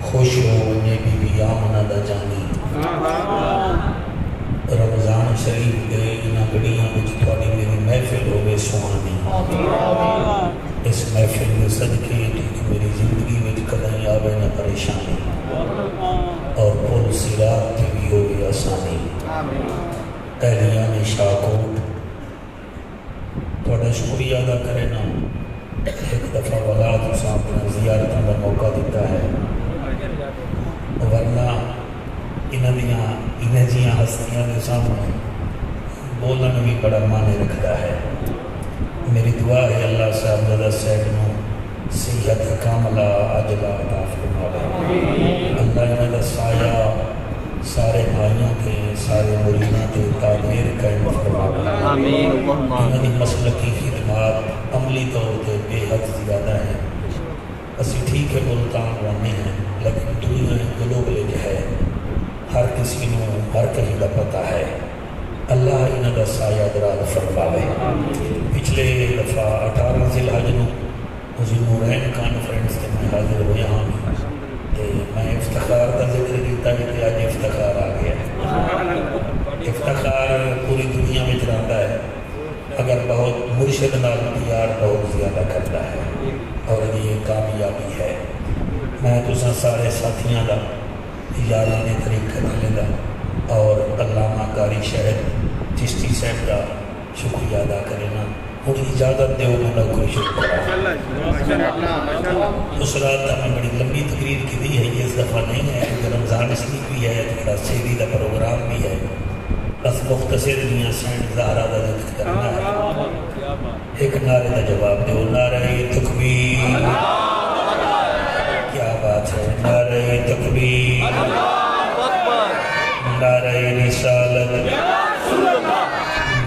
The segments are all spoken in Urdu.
خوش ہو ونجے بی بی آمنہ دا جانی رمضان شریف دے انہاں گھڑیاں وچ تھوڑی میری محفل ہوئے سہانی اس محفل میں صدقے کہ میری زندگی وچ کدیں آوے نہ پریشانی اور پل صراط تے بھی ہوگی آسانی اہلیان شاہکوٹ تھوڑا شکریہ ادا کرے نا ایک دفعہ ولا تساں اپنا زیارتاں دا موقع دیتا ہے ورنہ انہاں جیاں ہستیاں دے سامنے بولن بھی بڑا معنی رکھتا ہے میری دعا ہے اللہ صاحب زدہ صاحب نو صحت کاملہ عجلہ عطا فرماوے اللہ انہاں دا سایہ سارے بھائیوں کے سارے مریداں کے تعمیر قائم فرماوے انہاں دی مسلکی خدمات عملی طور پہ بے حد زیادہ ہے اسی ٹھیک ہے ملتان رہنے ہیں لیکن دنیا گلوبل ہے ہر کسی نو ہر کہیں دا پتہ ہے اللہ انہاں دا سایہ دراز فرماوے پچھلے دفعہ 18 ذی الحج نو ذوالنورین کانفرنس تے میں حاضر ہویا ہوں تے میں افتخار کا ذکر کیتا ہے کہ آج افتخار آ گیا ہے افتخار پوری دنیا میں چلاتا ہے اگر بہت مرشد نال پیار بہت زیادہ کرتا ہے اور یہ کامیابی ہے میں تساں سارے ساتھیاں دا یاران طریقہ دلے دا اور علامہ قاری شہد چشتی صاحب دا شکریہ ادا کرنا اور اجازت دے انہوں نے کوئی شکریہ اس رات میں بڑی لمبی تقریر کی دی ہے یہ اس دفعہ نہیں ہے کہ رمضان شریف بھی ہے تھوڑا سیری دا پروگرام بھی ہے بس مختصر دنیا سینڈ زہرہ دا ذکر کرنا ہے ایک نعرے دا جواب دے نعرہ تکبیر کیا بات ہے نعرہ تکبیر نعرہ رسالت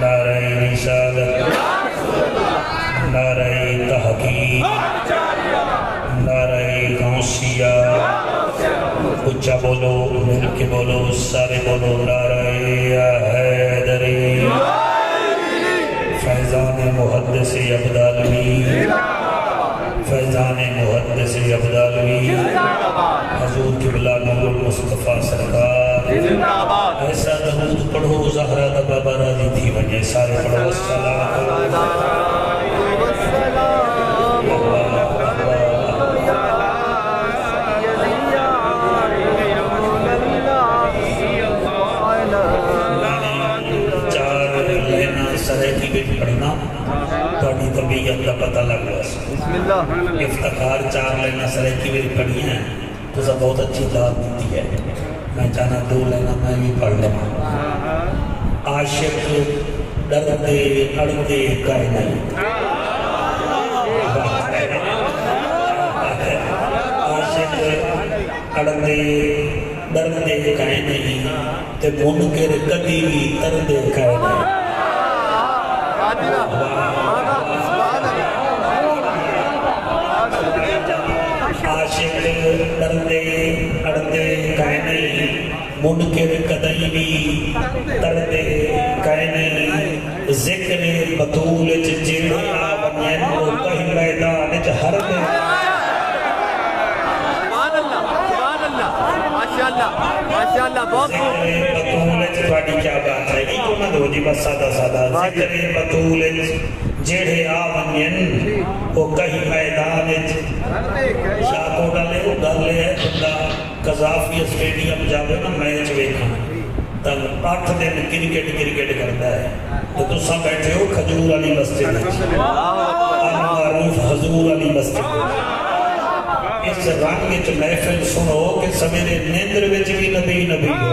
نعرہ رسالت نعرہ تحقیق نعرہ غوثیہ اچھا بولو مل کے بولو سارے بولو نعرہ حیدری فیضان محدث عبدالوی فیضان محدث عبدالوی حضور قبلہ نور المصطفیٰ سرکار ایسا درود پڑھو زہرہ دا بابا راضی تھی وجہ سارے پڑھو السلام سرحقی بھی پڑھنا توڑی طبیعت کا پتہ لگ رہا ہے افتخار 4 لینا سرحقی بھی پڑھی ہیں تو سب بہت اچھی داد دیتی ہے میں چاہنا 2 لینا میں بھی پڑھ لینا عاشق ڈردے اڑدے کائے نہیں عاشق اڑدے ڈردے کائے نہیں تے منکر کبھی بھی تردے کائے نہیں عاشق ڈردے اڑدے کائے نہیں منکر کدئی بھی تردے کائے نہیں ذکر بطول جیڑے آونین وہ کہیں میدان ہر دے ماشاءاللہ بہت ذکر بطول تھوڑی کیا بات ہے ایک نہ دو جی بس سادہ سادہ ذکر بطول جیڑے آونین وہ کہیں میدان شاہ کو ڈالے وہ ڈالے ہے بندہ قذافی اسٹیڈیم جاوے نا میچ ویکھا تب 8 دن کرکٹ کرتا ہے تو تساں بیٹھے ہو کھجور علی مسجد معروف حضور علی مسجد اس رنگ وچ محفل سنو کہ سویرے نیندر وچ بھی نبی ہو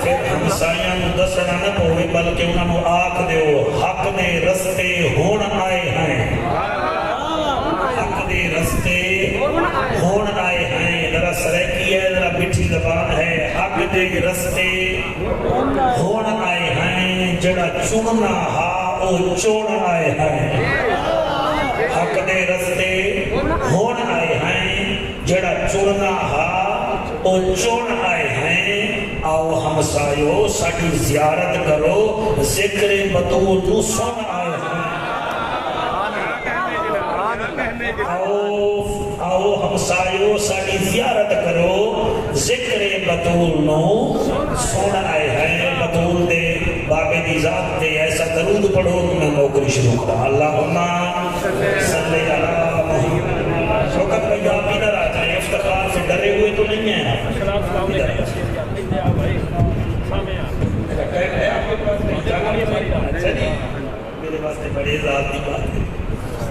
پھر ہمسایاں نو دسنا نہ پوے بلکہ انہاں نو آکھ دیو حق دے رستے ہون آئے ہیں حق دے رستے ہون آئے ہیں ذرا سرائکی ہے ذرا مٹھی زبان ہے حق دے رستے ہون آئے ہیں جڑا چننا ہا او چون آئے ہیں حق دے رستے ہون آئے ہیں جڑا چننا ہا او چون آئے ہیں آؤ ہمسایو ساڑھی زیارت کرو ذکر بطول نو سن آئے ہیں آؤ ہمسایو ساڑی زیارت کرو ذکر بطول نو سونا آئے ہیں بطول دے بابے دی ذات دے ایسا درود پڑھو میں نوکری شروع کرا اللہم صلی اللہ محمد شوکت بھائی آپ ادھر آ جائیں افتخار سے ڈرے ہوئے تو نہیں ہیں ادھر آ جائیں میرے واسطے بڑے ذات دی بات ہے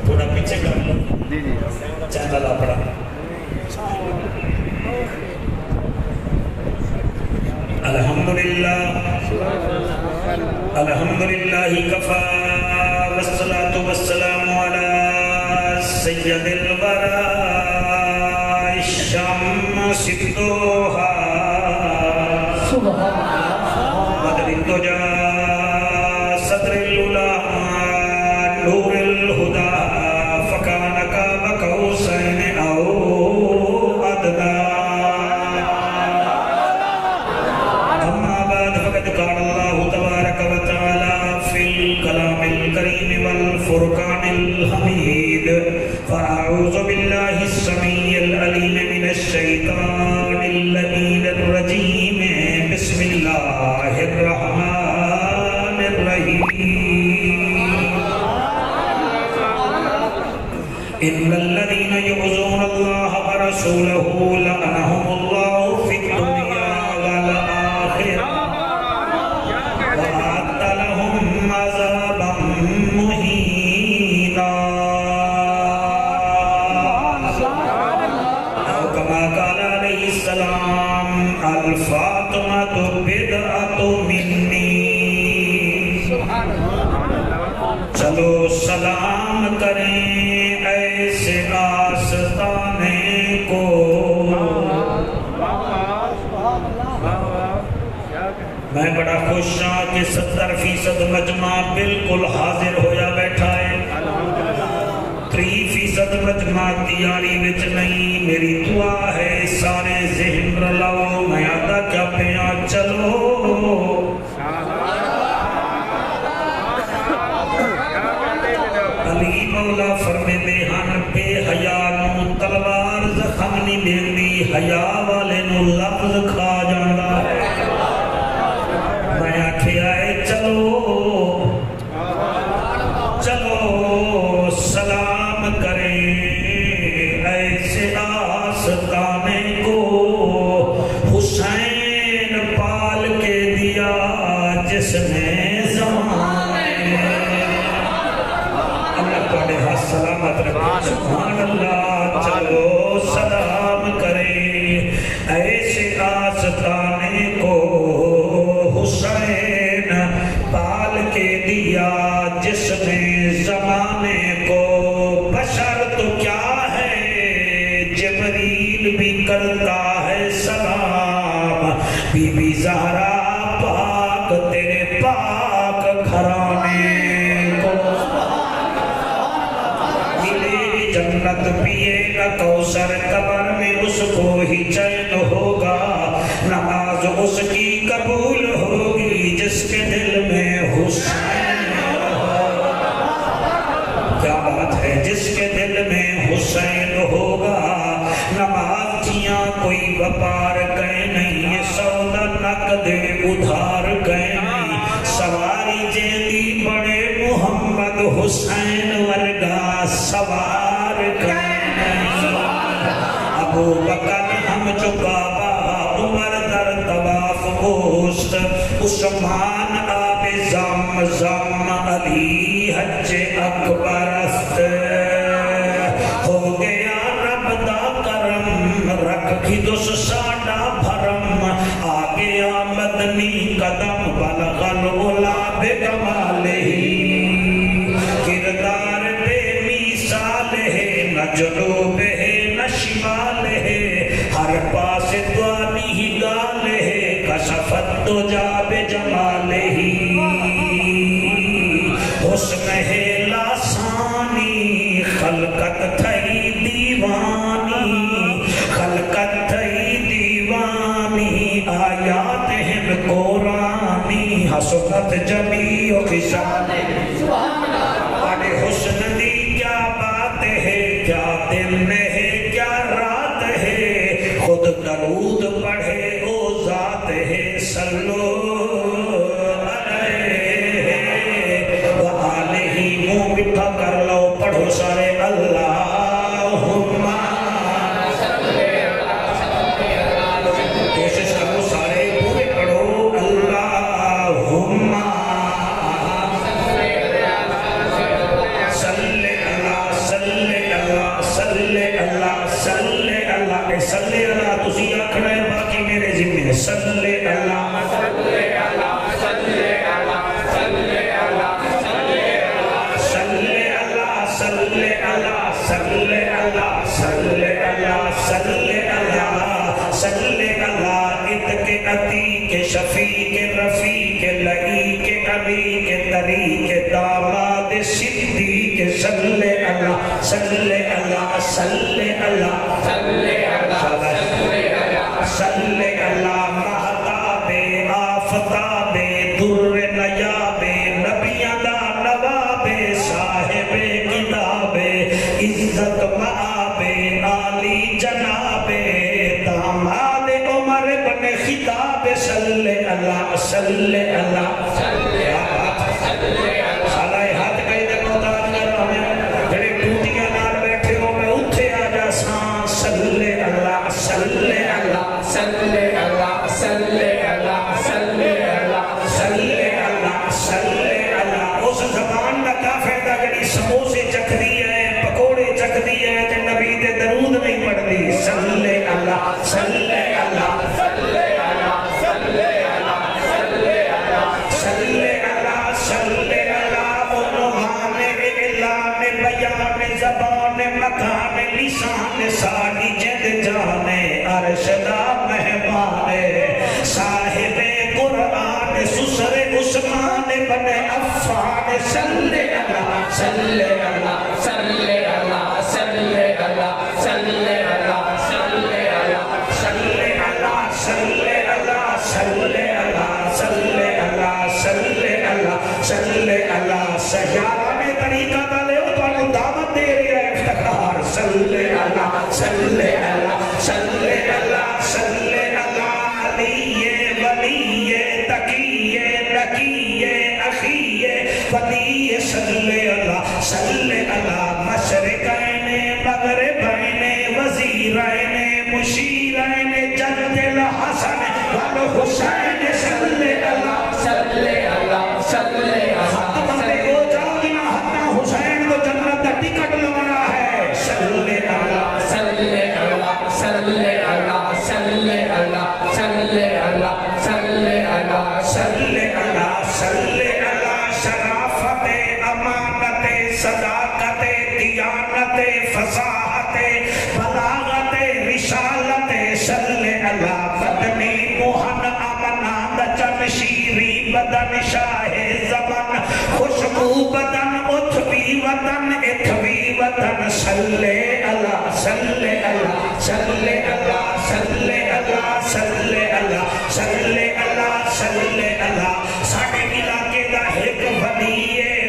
تھوڑا پیچھے کر لو چینل اپنا الحمدللہ کفا والصلاة والسلام علی سید الورى الشمس الضحى بدر الدجى صدر العلا نور الہدى فکان قاب قوسین او ادنی اما بعد فقد قال اللہ تبارک و تعالی فی الکلام الکریم والفرقان الحمید فاعوذ باللہ السمیع العلیم من الشیطان اللعین الرجیم بسم اللہ الرحمن الرحیم ان الذين يؤذون الله ورسوله لعنهم الله في الدنيا والآخرة وأعد لهم عذابا مهينا أو كما قال عليه السلام الفاطمة بدعة مني چلو سلام کریں ایسے آستانے کو میں بڑا خوش ہاں کہ 70% مجمع بالکل حاضر ہویا بیٹھا ہے 3% مجمع تیاری وچ نہیں میری دعا ہے سارے ذہن رلاؤ میں آدھا کیا پیا چلو علی مولا فرمیندے ہن بے حیا نو تلوار زخم نہیں دیندی حیا والے نو لفظ کھا جاندا ہے میں آکھیا ہے چلو چلو سلام کریں ایسے آستانے کو حسین پال کے دیا جس نے زمانے سلامت رکھے سبحان اللہ چلو سلام کرے ایسے آستانے کو حسین پال کے دیا جس نے زمانے کو بشر تو کیا ہے جبریل بھی کرتا ہے سلام بی بی زہرا پاک تیرے پاک گھرانے جنت پیے گا کوثر قبر میں اس کو ہی چین ہوگا نماز اس کی قبول ہوگی جس کے دل میں حسین ہوگا کیا بات ہے جس کے دل میں حسین ہوگا نماز کیا کوئی وپار گئے نہیں سودا نقد ادھار گئے نہیں سواری جیندی بڑے محمد حسین ورگا سوار ابو بکر ہم چکا بابا عمر در طواف گوشت عثمان آب زمزم علی حج اکبرست ہو گیا رب دا کرم رکھ بھی دس ساڑا بھرم آگے آمدنی قدم بلغ العلا بکمالہ کردار بے مثال ہے نہ جنوب ہے نہ شمال ہے ہر پاس دوانی ہی گال ہے کشفت تو جا بے جمال ہی حسن ہے لاسانی خلقت تھئی دیوانی خلقت تھئی دیوانی آیات ہیں قرآنی حسنت جمیع خسال بڑے حسن دی کیا بات ہے کیا دن ہے کیا رات ہے خود درود پڑھے او ذات ہے صلو علیہ وآلہ منہ مٹھا کر لو پڑھو سارے اللہم کوشش کرو سارے پورے پڑھو اللہم صلی اللہ تسی آکھنا ہے باقی میرے ذمہ صلی اللہ صلی اللہ صلی اللہ صلی اللہ صلی اللہ صلی اللہ صلی اللہ صلی اللہ صلی اللہ صلی اللہ ات کے عتی کے شفیع کے رفیع کے لئی کے علی کے طریق کے داماد صدیق کے صلی اللہ صلی اللہ صلی اللہ صلی صلی اللہ مہتاب آفتاب در نیاب نبیاں دا نواب صاحب کتاب عزت مآب عالی جناب داماد عمر بن خطاب صلی اللہ صلی اللہ صلی اللہ سالہ ہاتھ کئی دے محتاج کر رہا ہوں جڑے ٹوٹیاں نال بیٹھے ہو میں اتھے آجا سان صلی اللہ صلی اللہ صلی اللہ صلی اللہ صلی اللہ صلی اللہ صلی اللہ اس زبان کا کیا فائدہ جڑی سموسے چکھ دی ہے پکوڑے چکھ دی ہے تے نبی تے درود نہیں پڑھ دی صلی اللہ صلی اللہ صلی اللہ صلی اللہ صلی اللہ صلی اللہ صلی اللہ عنوان اعلان بیان زبان مکان لسان ساری جد جانے عرش دا مہمان صاحب قرآن سسر عثمان بن عفان صلی اللہ صلی اللہ صلی اللہ صلی اللہ صلی اللہ صلی اللہ صلی اللہ صلی اللہ صلی اللہ صلی اللہ صلی اللہ صلی اللہ سیاران طریقہ دلے تو دعوت دے رہی ہے افتخار صلی اللہ صلی اللہ صلی اللہ صلی اللہ علی ولی تقی نقی اخی ولی صلی اللہ صلی اللہ مشرقین مغربین وزیرین مشیرین جد الحسن والحسین صلی اللہ صلی اللہ صلی اللہ ہمارے کو جاؤ حتیٰ حسین کو جنت ٹکٹ لگنا ہے صلی اللہ صلی اللہ صلی اللہ صلی اللہ صلی اللہ صلی اللہ صلی اللہ صلی اللہ شرافت امانت صداقت دیانت فصاحت بلاغت رسالت صلی اللہ بدنی موہن امناند چن شیری بدن شاہ زمن خوشبو بدن اتھوی وطن اتھوی وطن صلی اللہ صلی اللہ صلی اللہ صلی اللہ صلی اللہ صلی اللہ صلی اللہ ساڑھے علاقے دا ایک ولی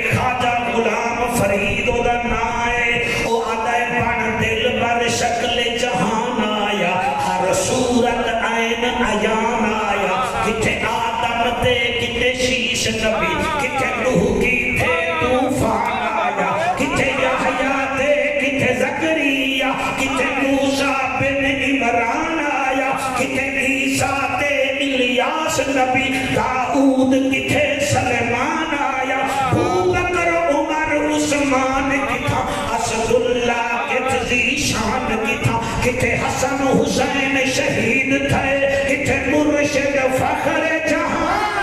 خواجہ غلام فرید دا نائے او آدھائے بن دل بر شکل جہان آیا ہر صورت عین عیان آیا کتے آدم دے کتے شیش نبی کتے روح کی تھے طوفان آیا کتے یحییٰ دے کتے زکریہ کتے موسیٰ بن عمران آیا کتے عیسیٰ دے الیاس نبی داؤد کتے سلیمان آیا ابو بکر عمر عثمان کتا اسد اللہ کت ذیشان کتا کتے حسن حسین شہید تھے کتے مرشد فخر جہان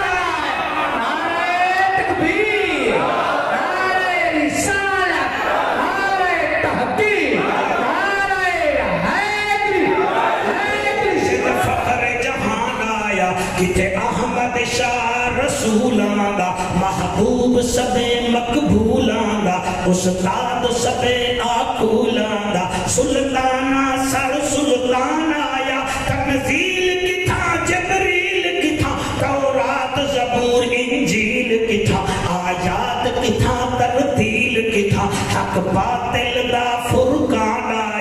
کتے احمد شاہ رسولان دا محبوب سبے مقبولان دا استاد سبے آقولان دا سلطانہ سر سلطان آیا تنزیل کی تھا جبریل کی تھا تورات زبور انجیل کی تھا آیات کی تھا ترتیل کی تھا حق باطل دا فرقان آیا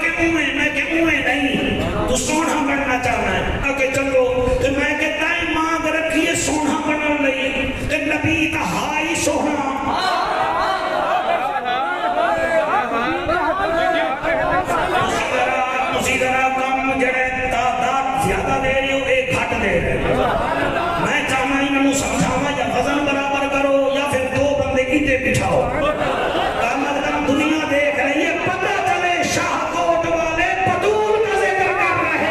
کہ اویں میں کہ اویں نہیں تو سونا بننا چاہنا ہے اگے چلو کہ میں کہ تائیں مانگ رکھیے سونا بننے لئی کہ نبی کا ہائی سونا اسی طرح کم جڑے تعداد زیادہ دے رہی ہو ایک گھٹ دے رہے میں چاہنا انہوں سمجھاوا یا وزن برابر کرو یا پھر دو بندے ایتے بچھاؤ کامت دنیا دیکھ رہی ہے پتہ چلے شاہ کوٹ والے بطول کا ذکر کر رہے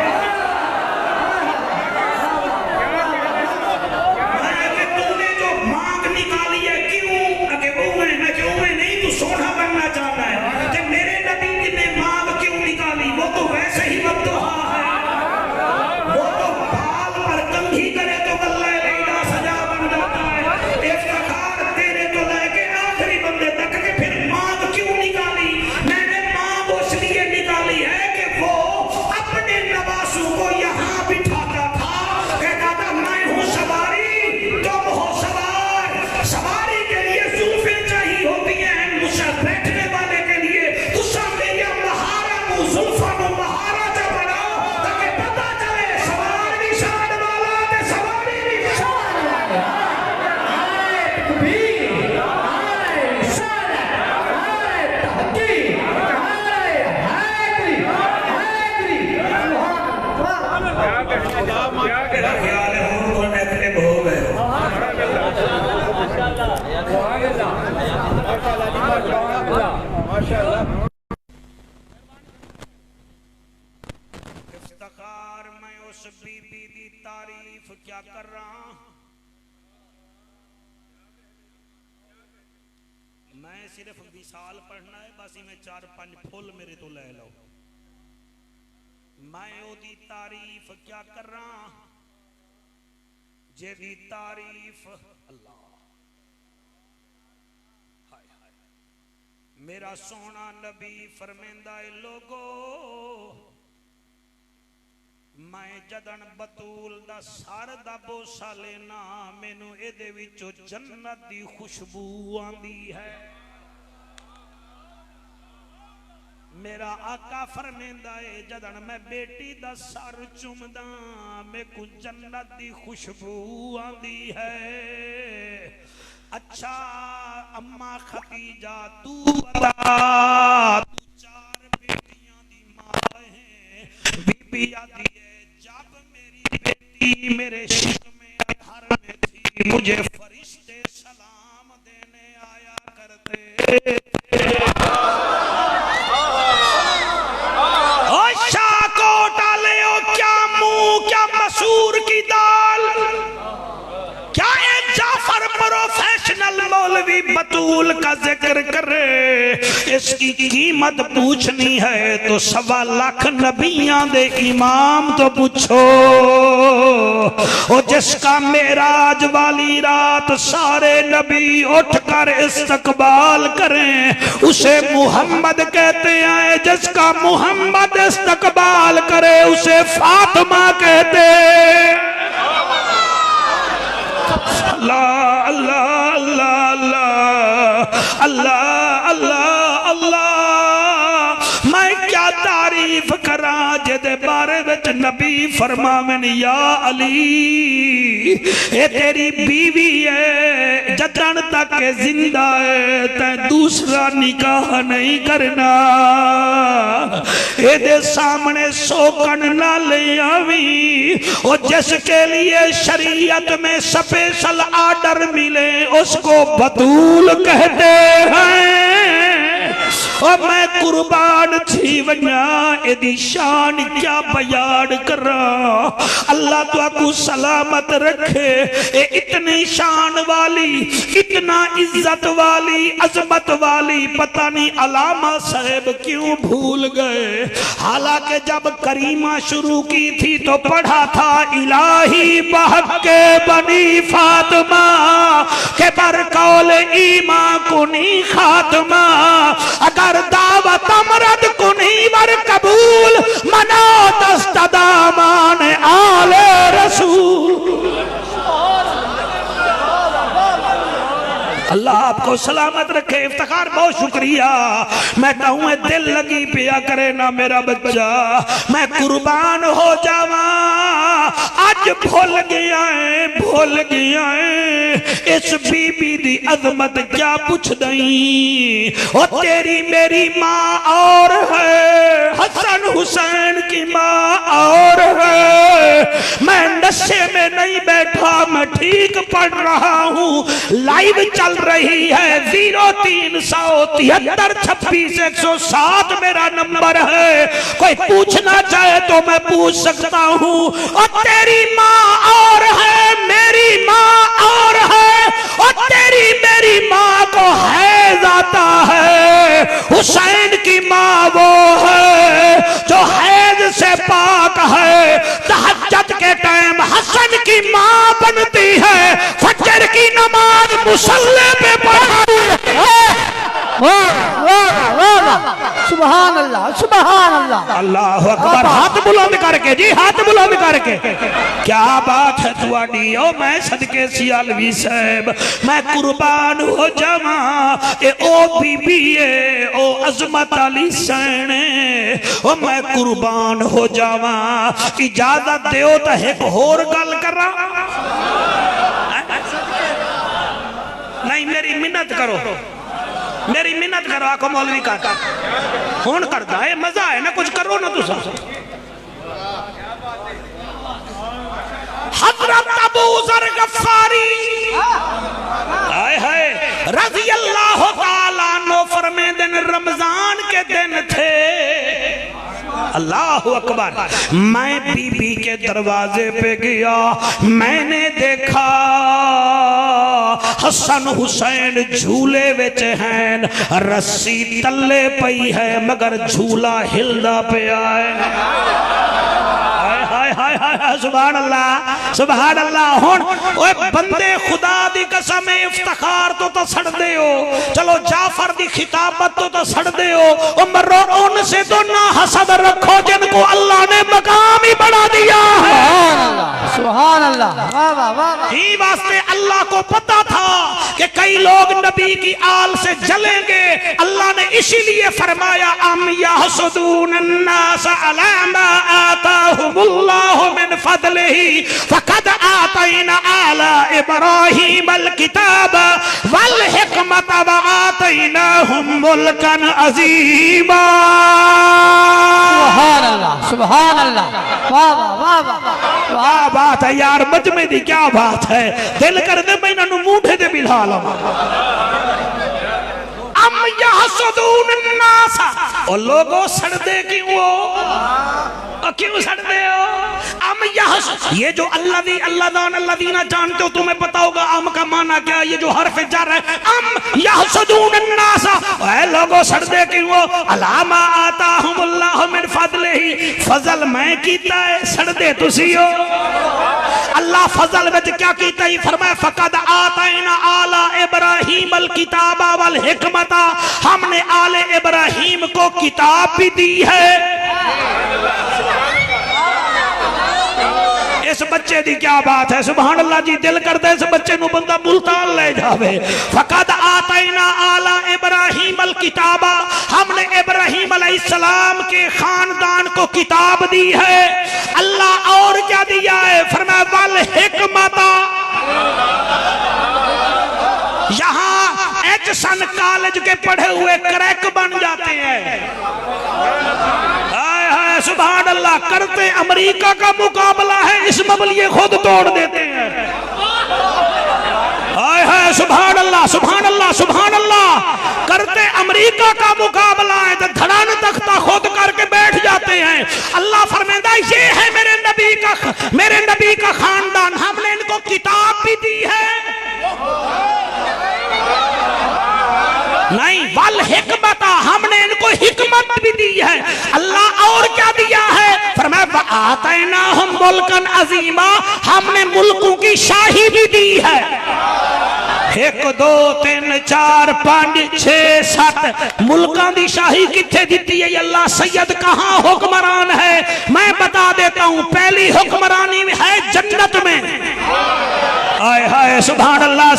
میں کہ تو نے جو مانگ نکالی ہے کیوں کہ اوہیں میں کہ اوہیں نہیں تو سونا بننا چاہتا ہے کہ میرے نبی نے مانگ کیوں نکالی وہ تو ویسے ہی مدعا ہے وہ تو بال پر کنگھی کرے تو گلہ لینا سجا بن جاتا ہے افتخار تیرے تو لے کے آخری بندے تک کہ پھر مانگ کیوں نکالی میں نے مانگ اس لیے نکالی ہے کہ وہ اپنے نواسوں کو یہاں بٹھاتا تھا کہتا تھا میں ہوں سواری تم ہو سوار سواری کے لیے زلفیں چاہیے ہوتی ہیں مجھ سے بیٹھنے والے کے لیے تو سامنے یہ مہارا مو زلفہ مو مہارا جا بناؤ تاکہ پتہ چلے سوار بھی شان والا تے سواری بھی شان والا آئے تکبیر آئے رسالت آئے تحقیق آئے حیدری میرا خیال ہے ہم کو نیتنے ہو گئے ہو افتخار میں اس بی بی دی تعریف کیا کر رہا ہوں میں صرف وصال پڑھنا ہے بس ہی میں 4-5 پھول میرے تو لے لو میں او دی تعریف کیا کر رہا ہوں جے دی تعریف اللہ میرا سونا نبی فرمیندہ ہے لوگو میں جدن بطول دا سار دا بوسا لینا مینو اے دے وچو جنت دی خوشبو آندی ہے میرا آقا فرمیندہ ہے جدن میں بیٹی دا سار چمدہ میں کو جنت دی خوشبو آندی ہے اچھا اماں خدیجہ تو بتا تو 4 بیٹیاں دی ماں ہیں بی بی آدھی ہے جب میری بیٹی میرے شک میں اطہر میں تھی مجھے فرشتے سلام دینے آیا کرتے شاہ کو ڈالے ہو کیا منہ کیا مسور کی دال کیا ایک جعفر پروفیشنل مولوی بطول کا ذکر کرے اس کی قیمت پوچھنی ہے تو 1.25 لاکھ نبیاں دے امام تو پوچھو جس کا معراج والی رات سارے نبی اٹھ کر استقبال کریں اسے محمد کہتے ہیں جس کا محمد استقبال کرے اسے فاطمہ کہتے اللہ اللہ اللہ اللہ اللہ اللہ میں کیا تعریف کراں جدے بارے وچ نبی فرماویں یا علی اے تیری بیوی ہے جدن تک زندہ ہے تے دوسرا نکاح نہیں کرنا اے دے سامنے سوکن نہ لے آوی اور جس کے لیے شریعت میں سپیشل آرڈر ملے اس کو بطول کہتے ہیں اور میں قربان تھی ونیا ایدی شان کیا بیان کر رہا اللہ تو آپ سلامت رکھے اے اتنی شان والی اتنا عزت والی عظمت والی پتہ نہیں علامہ صاحب کیوں بھول گئے حالانکہ جب کریمہ شروع کی تھی تو پڑھا تھا الہی بحق بنی فاطمہ کہ برقول ایمان کنی خاتمہ اگر دعوت امرد کنی ور قبول منو دستدامان آل رسول اللہ آپ کو سلامت رکھے افتخار بہت شکریہ میں کہوں دل لگی پیا کرے نا میرا بچہ میں قربان ہو جاواں آج بھول گیا ہے اس بی بی دی عظمت کیا پوچھ دئیں اور تیری میری ماں اور ہے حسن حسین کی ماں اور ہے میں نشے میں نہیں بیٹھا میں ٹھیک پڑھ رہا ہوں لائیو چل رہی ہے 0373266107 میرا نمبر ہے کوئی پوچھنا چاہے تو میں پوچھ سکتا ہوں اور تیری ماں اور ہے میری ماں اور ہے اور تیری میری ماں کو حیض آتا ہے حسین کی ماں وہ ہے جو حیض سے پاک ہے تہجد کے ٹائم حسن کی ماں بنتی ہے فجر کی نماز مصلی پہ پڑھتی ہے سبحان اللہ سبحان اللہ اللہ اکبر ہاتھ بلند کر کے جی ہاتھ بلند کر کے کیا بات ہے تواڈی او میں صدقے سیالوی صاحب میں قربان ہو جاواں اے او بی بی اے او عظمت علی سین او میں قربان ہو جاواں اجازت دیو تے ایک ہور گل کراں نہیں میری منت کرو میری منت کرو آکو مولوی کا ہون کرتا ہے مزہ ہے نا کچھ کرو نا تو سب حضرت ابو ذر غفاری رضی اللہ تعالیٰ عنہ فرمے دن رمضان کے دن تھے اللہ اکبر میں بی بی کے دروازے پہ گیا میں نے دیکھا حسن حسین جھولے وچ ہیں رسی تلے پئی ہے مگر جھولا ہلدا پہ آئے سبحان اللہ ہون اوے بندے خدا دی قسم افتخار تو سڑ دے ہو چلو جعفر دی خطابت تو سڑ دے ہو عمرو ان سے تو نہ حسد رکھو جن کو اللہ نے مقام ہی بڑھا دیا ہے سبحان اللہ ہی واسطے اللہ کو پتا تھا کہ کئی لوگ نبی کی آل سے جلیں گے اللہ نے اسی لیے فرمایا ام یحسدون الناس علی ما آتاہم اللہ من فضلہ فقد آتینا آل ابراہیم الکتاب والحکمت وآتیناہم ملکا عظیما سبحان اللہ سبحان اللہ واہ بات ہے یار مجمع دی کیا بات ہے دل کر دے میں انہوں موٹھے دے بلھا لما ام یحسدون الناس اور لوگوں سڑ دے کیوں سڑ دے ہو ام یحسد یہ جو اللہ دان اللہ دینا جانتے ہو تمہیں پتا ہوگا ام کا معنی کیا یہ جو حرف جر ہے ام یحسدون الناس اے لوگوں سڑ دے کیوں علامہ آتاہم اللہ من فضلہ فضل میں کیتا ہے سڑ دے تسی ہو اللہ فضل وچ کیا کیتا ہے فرمایا فقد آتینا آل ابراہیم الکتاب والحکمت ہم نے آل ابراہیم کو کتاب بھی دی ہے اس بچے دی کیا بات ہے سبحان اللہ جی دل کر دے اس بچے نو بندہ ملتان لے جاوے فقد آتینا آل ابراہیم الکتاب ہم نے ابراہیم علیہ السلام کے خاندان کو کتاب دی ہے اللہ اور کیا دیا ہے فرمایا والحکمت یہاں ایجسن کالج کے پڑھے ہوئے کریک بن جاتے ہیں سبحان اللہ کرتے امریکہ کا مقابلہ ہے اس مبلیے خود توڑ دیتے ہیں سبحان اللہ سبحان اللہ سبحان اللہ کرتے امریکہ کا مقابلہ ہے تو دھڑان تختہ خود کر کے بیٹھ جاتے ہیں اللہ فرمائندہ یہ ہے میرے نبی کا خاندان ہم نے ان کو کتاب بھی دی ہے نہیں والحکمت ہم نے ان کو حکمت بھی دی ہے اللہ اور کیا دیا ہے فرمایا وآتیناہم ملکا عظیما ہم نے ملکوں کی شاہی بھی دی ہے 1 2 3 4 5 6 7 ملکان دی شاہی کتھے دیتی ہے اللہ سید کہاں حکمران ہے میں بتا دیتا ہوں پہلی حکمرانی ہے جنت میں آئے ہائے سبحان اللہ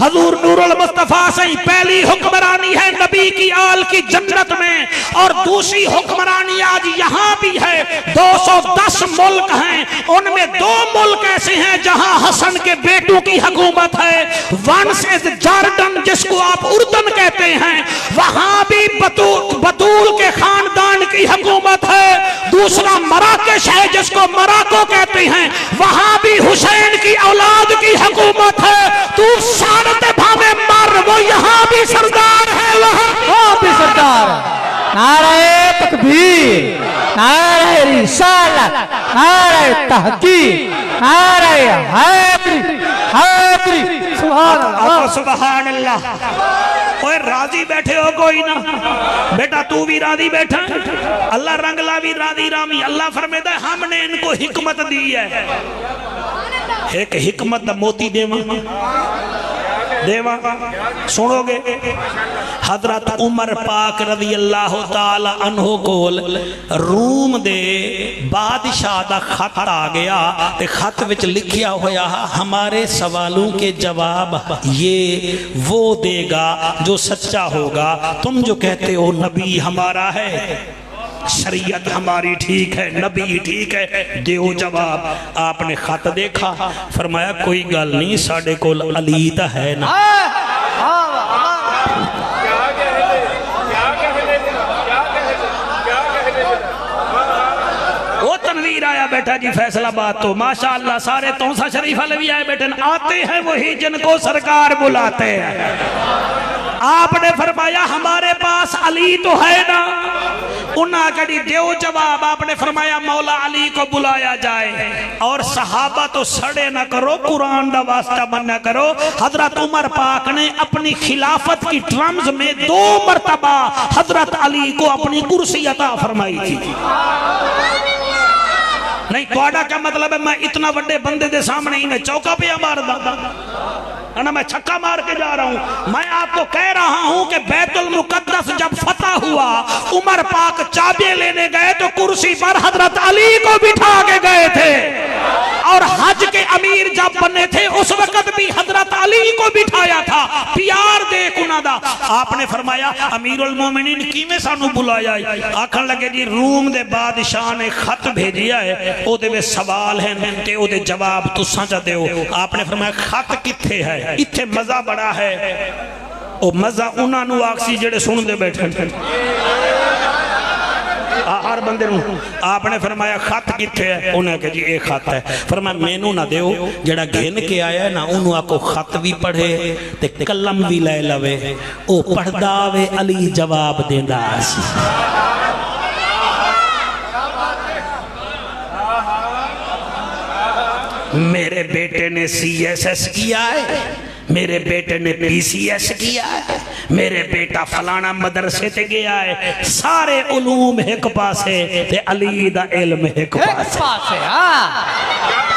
حضور نور المصطفیٰ سے پہلی حکمرانی ہے نبی کی آل کی جنت میں، اور دوسری حکمرانی آج یہاں بھی ہے۔ 210 ملک ہیں، ان میں 2 ملک ایسے ہیں جہاں حسن کے بیٹوں کی حکومت ہے۔ ونس از جارڈن، جس کو آپ اردن کہتے ہیں، وہاں بھی بطول کے خاندان کی حکومت ہے۔ دوسرا مراکش ہے جس کو مراکو کہتے ہیں، وہاں بھی حسین کی اولاد کی حکومت ہے۔ تو سارت بھامے مر، وہ یہاں بھی سردار ہے، وہاں بھی سردار ہے۔ نعرہ تکبیر، نعرہ رسالت، نعرہ تحقیق، نعرہ حیدری، حیدری، سبحان اللہ، سبحان اللہ۔ اوہ راضی بیٹھے ہو کوئی نہ؟ بیٹا تو بھی راضی بیٹھا، اللہ رنگلا بھی راضی رامی۔ اللہ فرمیتا ہے ہم نے ان کو حکمت دی ہے۔ ایک حکمت دا موتی دیوا سنو گے؟ حضرت عمر پاک رضی اللہ تعالی عنہ کول روم دے بادشاہ دا خط آ گیا، تے خط وچ لکھیا ہویا ہمارے سوالوں کے جواب یہ وہ دے گا جو سچا ہوگا۔ تم جو کہتے ہو نبی ہمارا ہے، شریعت ہماری ٹھیک ہے، نبی ٹھیک ہے، دیو جواب۔ آپ نے خط دیکھا، فرمایا کوئی گل نہیں، ساڑھے کول علی تا ہے نا۔ وہ تنویر آیا بیٹا جی فیصلہ بات تو ماشاءاللہ سارے تونسا شریف والے بھی آئے بیٹھے، آتے ہیں وہی جن کو سرکار بلاتے ہیں۔ آپ نے فرمایا ہمارے پاس علی تو ہے نا، انہاں کہی دیو جواب۔ آپ نے فرمایا مولا علی کو بلایا جائے، اور صحابہ تو سڑے نہ کرو، قرآن دا واسطہ من نہ کرو۔ حضرت عمر پاک نے اپنی خلافت کی ٹرمز میں 2 مرتبہ حضرت علی کو اپنی کرسی عطا فرمائی تھی۔ نہیں توڑا کیا مطلب ہے میں اتنا بڑے بندے دے سامنے ہی میں چوکا پہ مار دا انا میں چھکا مار کے جا رہا ہوں۔ میں آپ کو کہہ رہا ہوں کہ بیت المقدس جب فتح ہوا، عمر پاک چابی لینے گئے تو کرسی پر حضرت علی کو بٹھا کے گئے تھے، اور حج کے امیر جب بنے تھے اس وقت بھی حضرت علی کو بٹھایا تھا۔ پیار دیکھ انہاں دا۔ آپ نے فرمایا امیر المومنین کی میں سانو بلایا ہے؟ آکھن لگے جی روم دے بادشاہ نے خط بھیجیا ہے، او دے سوال ہیں تے او دے جواب تساں چا دیو۔ آپ نے فرمایا خط کتھے ہے؟ اتھے مزہ بڑا ہے، او مزہ انہاں نو آکسی جڑے سن دے بیٹھے ہر بندے نو۔ آپ نے فرمایا خط کتھے ہے؟ انہیں کہا جی ایک خط ہے۔ فرمایا مینو نہ دیو، جڑا گھن کے آیا ہے نا انہوں آکو خط بھی پڑھے تے کلم بھی لے لوے، او پڑھدا وے علی جواب دیندہ سی۔ میرے بیٹے نے CSS کیا ہے، میرے بیٹے نے PCS کیا ہے، میرے بیٹا فلانا مدرسے تے گیا ہے، سارے علوم ایک پاسے تے علی دا علم ایک پاسے۔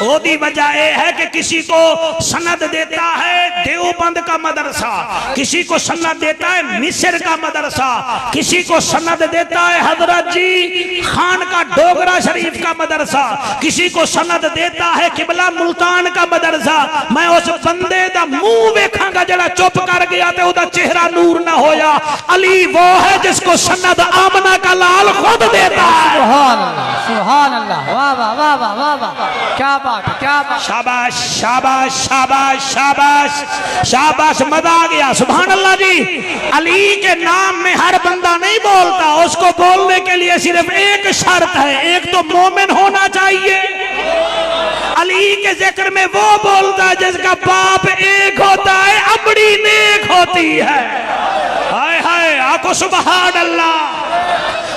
او دی وجہ یہ ہے کہ کسی کو سند دیتا ہے دیوبند کا مدرسہ، کسی کو سند دیتا ہے مصر کا مدرسہ، کسی کو سند دیتا ہے حضرت جی خان کا ڈوگرہ شریف کا مدرسہ، کسی کو سند دیتا ہے قبلہ ملتان کا مدرسہ۔ میں اس بندے دا منہ ویکھاں گا جڑا چپ کر گیا تے او دا چہرہ نور نہ ہویا۔ علی وہ ہے جس کو سند آمنہ کا لال خود دیتا ہے۔ سبحان اللہ، سبحان اللہ، واہ واہ واہ واہ واہ، کیا بات، کیا بات۔ شاباش شاباش شاباش شاباش شاباش، مزہ آ گیا۔ سبحان اللہ جی۔ علی کے نام میں ہر بندہ نہیں بولتا، اس کو بولنے کے لیے صرف ایک شرط ہے، ایک تو مومن ہونا چاہیے۔ علی کے ذکر میں وہ بولتا ہے جس کا باپ ایک ہوتا ہے، امڑی نیک ہوتی ہے۔ ہائے ہائے آکو سبحان اللہ۔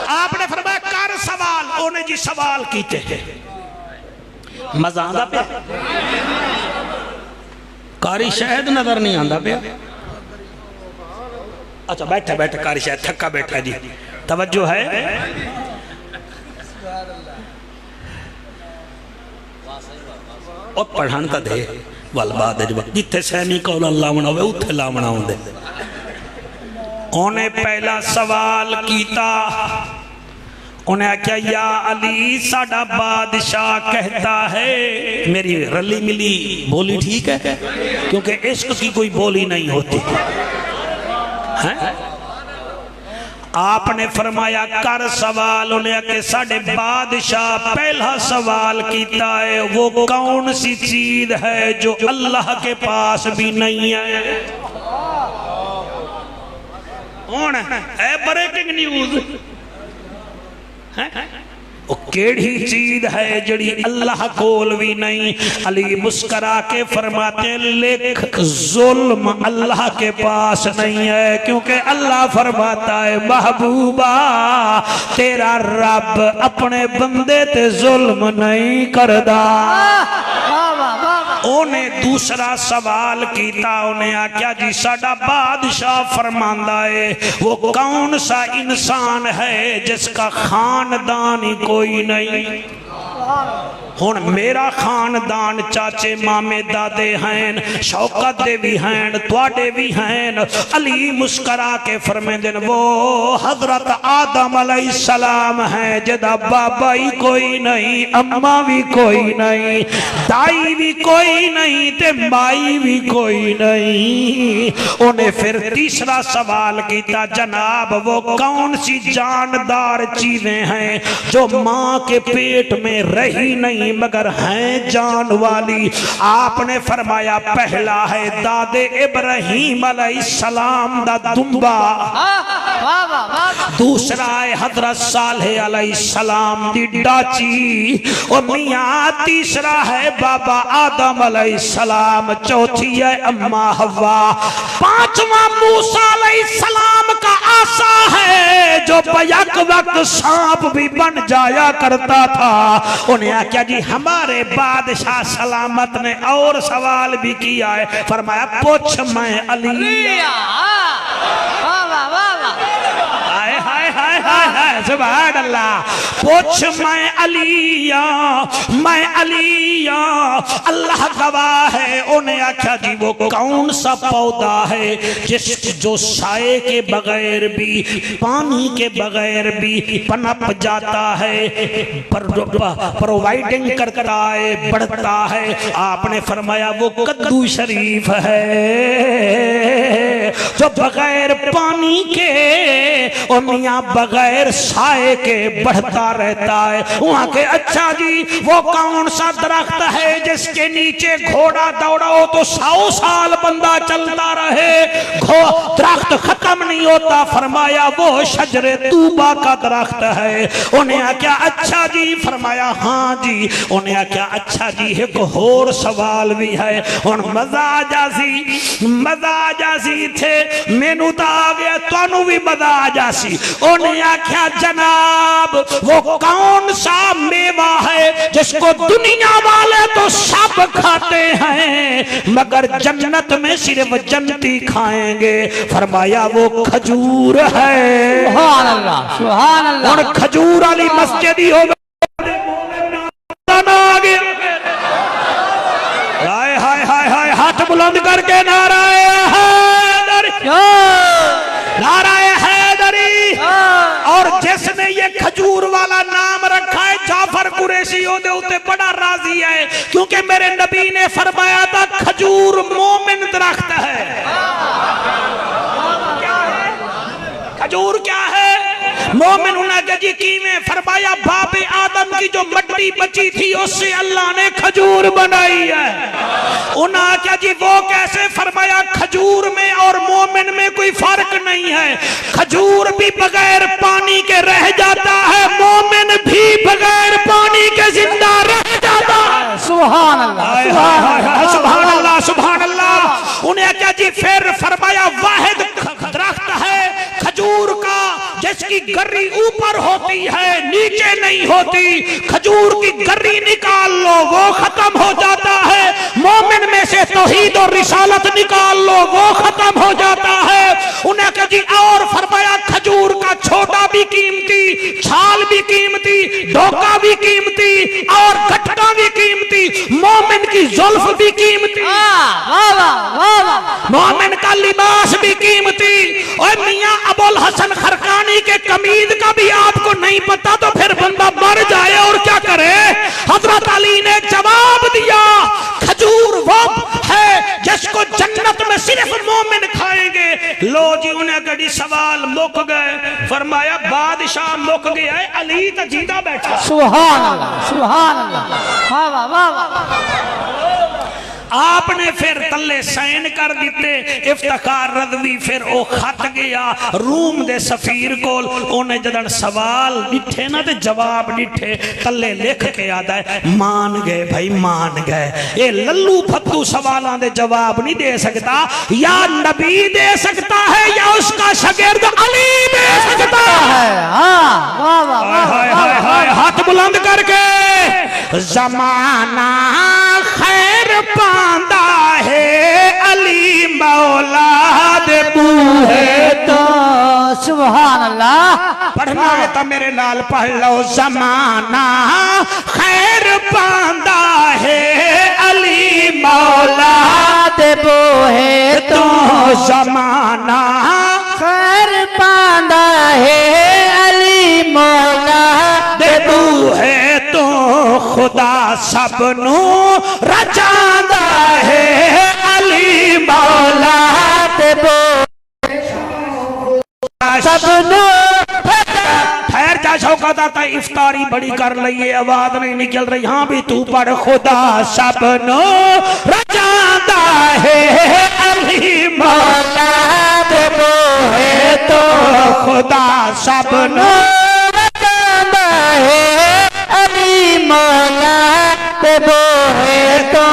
آپ نے فرمایا کر سوال، انہیں جی سوال کیتے ہیں۔ مزہ آندہ پہ کاری شہد نظر نہیں آندہ پہ۔ اچھا بیٹھا بیٹھا کاری شہد تھکا بیٹھا جی، توجہ ہے۔ اور پڑھان تا دے والباد جب جتھے سینی قول اللہ منہ ہوئے اتھے لا منہ ہوندے۔ انہیں پہلا سوال کیتا، انہیں کیا یا علی ساڈا بادشاہ کہتا ہے، میری رلی ملی بولی ٹھیک ہے کیونکہ عشق کی کوئی بولی نہیں ہوتی. آپ نے فرمایا کر سوال. انہیں کہ ساڈے بادشاہ پہلا سوال کیتا ہے وہ کون سی چیز ہے جو اللہ کے پاس بھی نہیں ہے. اے بریکنگ نیوز، وہ کیڑی چیز ہے جڑی اللہ کول بھی نہیں. علی مسکرا کے فرماتے ہیں لکھ ظلم اللہ کے پاس نہیں ہے، کیونکہ اللہ فرماتا ہے محبوبہ تیرا رب اپنے بندے تے ظلم نہیں کردا. انہیں دوسرا سوال کیتا. انہیں آکیا جی ساڈا بادشاہ فرماندا ہے وہ کون سا انسان ہے جس کا خاندان ہی کوئی نہیں. ہن میرا خاندان چاچے مامے دادے ہیں، شوکت دے بھی ہیں، تواڈے بھی ہیں. علی مسکرا کے فرمیندن وہ حضرت آدم علیہ السلام ہیں جدا بابا ہی کوئی نہیں، اماں بھی کوئی نہیں، دائی بھی کوئی نہیں تے مائی بھی کوئی نہیں. انہیں پھر تیسرا سوال کیتا جناب وہ کون سی جاندار چیزیں ہیں جو ماں کے پیٹ میں رہی نہیں مگر ہیں جان والی. آپ نے فرمایا پہلا ہے دادے ابراہیم علیہ السلام دا دمبا، دوسرا ہے حضرت صالح علیہ السلام دی ڈاچی، اور میاں تیسرا ہے بابا آدم علیہ السلام، چوتھی ہے اماں حوا، پانچواں موسیٰ علیہ السلام کا آسا ہے جو بیک وقت سانپ بھی بن جایا کرتا تھا. انہیں کیا جی ہمارے بادشاہ سلامت نے اور سوال بھی کیا ہے. فرمایا پوچھ میں علی. سبحان اللہ. پوچھ میں علی اللہ گواہ ہے. انہیں آکھا جی وہ کون سا پودا ہے جو سائے کے بغیر بھی پانی کے بغیر بھی پنپ جاتا ہے، پرووائڈنگ کرتا ہے، بڑھتا ہے. آپ نے فرمایا وہ کدو شریف ہے جو بغیر پانی کے اور میاں بغیر سائے کے بڑھتا رہتا ہے. وہاں کے اچھا جی وہ کون سا درخت ہے جس کے نیچے گھوڑا دوڑاؤ تو 100 سال بندہ چلتا رہے، درخت ختم نہیں ہوتا. فرمایا وہ شجر طوبہ کا درخت ہے. انہیں کیا اچھا جی؟ فرمایا ہاں جی. انہیں کیا اچھا جی ایک اور سوال بھی ہے. ان مزہ جاسی تھے مینو تا آگیا توانو بھی مزہ جاسی. انہیں کیا جناب وہ کون سا میوہ ہے جس کو دنیا والے تو سب کھاتے ہیں مگر جنت میں صرف جنتی کھائیں گے؟ فرمایا وہ کھجور ہے. سبحان اللہ سبحان اللہ. اور کھجور والی مسجد ہی ہوگا. ہائے ہائے ہائے ہائے ہاتھ بلند کر کے نعرہ حیدری، نعرہ حیدری. اور جس نے یہ کھجور والا نام رکھا ہے جعفر قریشی ہو دے ہوتے بڑا راضی ہے، کیونکہ میرے نبی نے فرمایا تھا کھجور مومن درخت ہے. کھجور کیا ہے؟ مومن. انہیں کہ جی کیویں؟ فرمایا باپ آدم کی جو مٹی بچی تھی اس سے اللہ نے کھجور بنائی ہے. انہیں کہ جی وہ کیسے؟ فرمایا کھجور میں اور مومن میں کوئی فرق نہیں ہے. کھجور بھی بغیر پانی کے رہ جاتا ہے، مومن بھی بغیر پانی کے زندہ رہ جاتا ہے. سبحان اللہ سبحان اللہ سبحان اللہ. انہیں کیا جی پھر فرمایا واحد درخت ہے کھجور کا جس کی گری اوپر ہوتی ہے نیچے نہیں ہوتی. کھجور کی گری نکال لو وہ ختم ہو جاتا ہے. مومن میں سے توحید اور رسالت نکال لو وہ ختم ہو جاتا ہے. انہیں کہا جی اور فرمایا کھجور کا چھوٹا بھی قیمتی، چھال بھی قیمتی، ڈوکا بھی قیمتی اور گٹھڑا بھی قیمتی. مومن کی زلف بھی قیمتی، مومن کا لباس بھی قیمتی۔ اور میاں ابو الحسن خرقانی کے قمید کا بھی آپ کو نہیں پتا تو پھر بندہ مر جائے اور کیا کرے؟ حضرت علی نے جواب دیا کھجور وہ ہے جس کو جنت میں صرف مومن کھائیں گے۔ لو جی انہیں کڑی سوال مک گئے، فرمایا بادشاہ مک گیا ہے، علی تو جیندہ بیٹھا۔ سبحان اللہ سبحان اللہ، واہ واہ واہ واہ۔ آپ نے پھر تلے سین کر دیتے، افتخار رضوی پھر او خط گیا روم دے سفیر کول، انہیں جدن سوال ڈٹھے نا تے جواب ڈٹھے، تلے لکھ کے آدھا ہے مان گئے بھائی مان گئے۔ اے للو پھتو سوالان دے جواب نہیں دے سکتا، یا نبی دے سکتا ہے یا اس کا شاگرد علی دے سکتا ہے۔ ہاتھ بلند کر کے زمانہ خیر پاندہ ہے علی مولا دے بوہے تو۔ سبحان اللہ، پڑھنا ہے تو میرے نال پڑھ لو، زمانہ خیر پاندہ ہے علی مولا دے بوہے تو، زمانہ خیر پاندہ ہے علی مولا دے بوہے تو، خدا سب نو رچاندہ ہے علی مولا دے بوہے سب نو۔ ٹھہر جا شوکت آتا افطاری بڑی کر لئیے، آواز نہیں نکل رہی، ہاں بھی تو پڑھ، خدا سب نو رچاندہ ہے علی مولا دے بوہے تو، خدا سب نو رچاندہ ہے علی مولا دے بوہے تو۔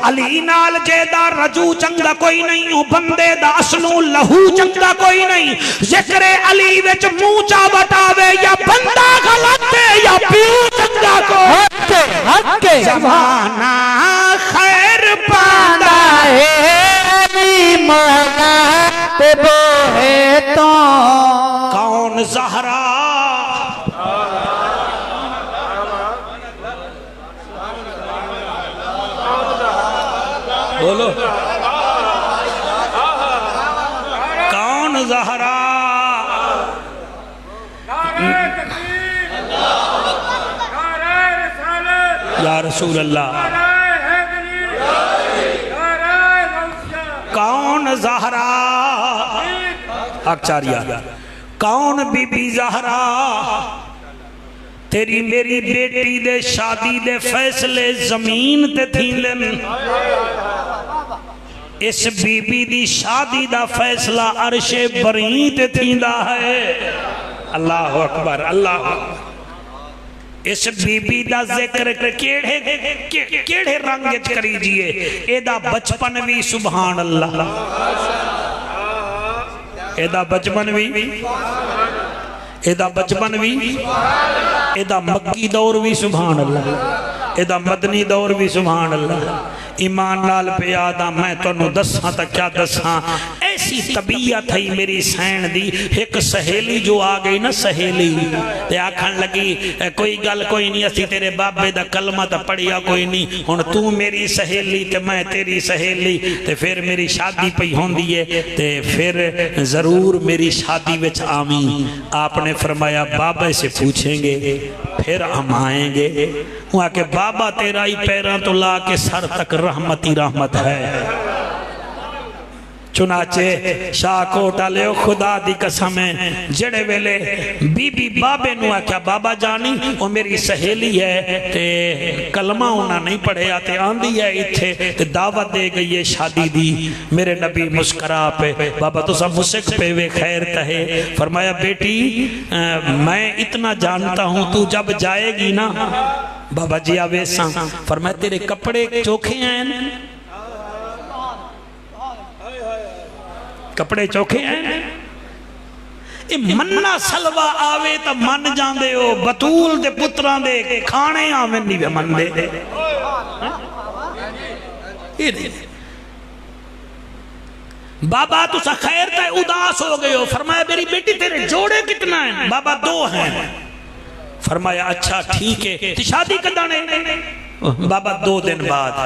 علی نال جیدہ رجو چنگا کوئی نہیں، ہوں بندے دا اصلوں لہو چنگا کوئی نہیں۔ ذکر علی وچ موچا بٹاوے یا بندہ غلط ہے یا پیو چنگا کو۔ زمانہ خیر پاندہ ہے علی مولا دے بوہے تو۔ کون زہرا بولو، کون زہرا یا رسول اللہ، کون زہرا اکچاریا، کون بی بی زہرا؟ تیری میری بیٹی دے شادی دے فیصلے زمین تے تھی لن، اس بی بی دی شادی دا فیصلہ عرش بریں تے تھیندا ہے۔ اللہ اکبر اللہ اکبر۔ اس بی بی دا ذکر کیڑے رنگ کری جیے، اے دا بچپن بھی سبحان اللہ، اے دا بچپن بھی، اے دا بچپن بھی، اے دا مکی دور بھی سبحان اللہ، اے دا مدنی دور بھی سبحان اللہ۔ ایمان نال پہ آدھا میں تو نو دساں تا کیا دساں، ایسی طبیعت ہے میری سین دی۔ ایک سہیلی جو آگئی نا سہیلی تے آکھن لگی کوئی گل کوئی نہیں، اسی تیرے بابے دا کلمہ تا پڑھیا کوئی نہیں، ہن تو میری سہیلی تے میں تیری سہیلی، تے پھر میری شادی پہ ہون دیئے تے پھر ضرور میری شادی وچ آمین۔ آپ نے فرمایا بابا سے پوچھیں گے پھر ہم آئیں گے۔ وہاں کہ بابا تیرا ہی پیران تو لا کے سر تک رحمت ہی رحمت ہے۔ چنانچہ شاہ کوٹا لیو خدا دی قسمیں جڑے ویلے بی بی بابے نو آکھیا بابا جانی وہ میری سہیلی ہے تے کلمہ انہاں نہیں پڑھے آتے آندھی ہے اتھے تے دعوت دے گئی ہے شادی دی۔ میرے نبی مسکرا پہ بابا تو سب مسک پہ وے خیر کہے، فرمایا بیٹی میں اتنا جانتا ہوں تو جب جائے گی نا بابا جی آویساں، فرمایا تیرے کپڑے چوکھے ہیں، کپڑے چوکھے ہیں، اے منہ سلوہ آوے تا من جاندے ہو، بطول دے پتران دے کھانے آوے نہیں بے من دے بابا تو سا خیر تا اداس ہو گئے ہو، فرمایا میری بیٹی تیرے جوڑے کتنا ہیں؟ بابا 2 ہیں۔ فرمایا اچھا ٹھیک ہے تی شادی کدانے؟ بابا 2 دن بعد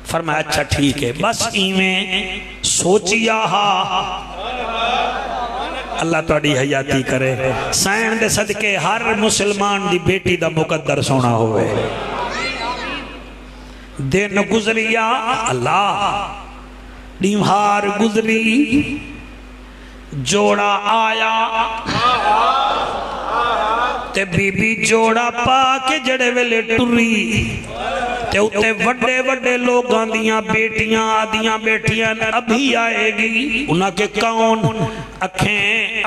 فرمایا اچھا ٹھیک ہے بس ایویں سوچیا ہا اللہ توڑی حیاتی کرے سائن دے صدقے ہر مسلمان دی بیٹی دا مقدر سونا ہوئے دن گزریا اللہ دیمہار گزری جوڑا آیا تے بی بی جوڑا پا کے جڑے ویلے ٹری تے اتے وڈے وڈے لوگاں دیاں بیٹیاں آدیاں بیٹیاں ابھی آئے گی انہاں کے کون اکھیں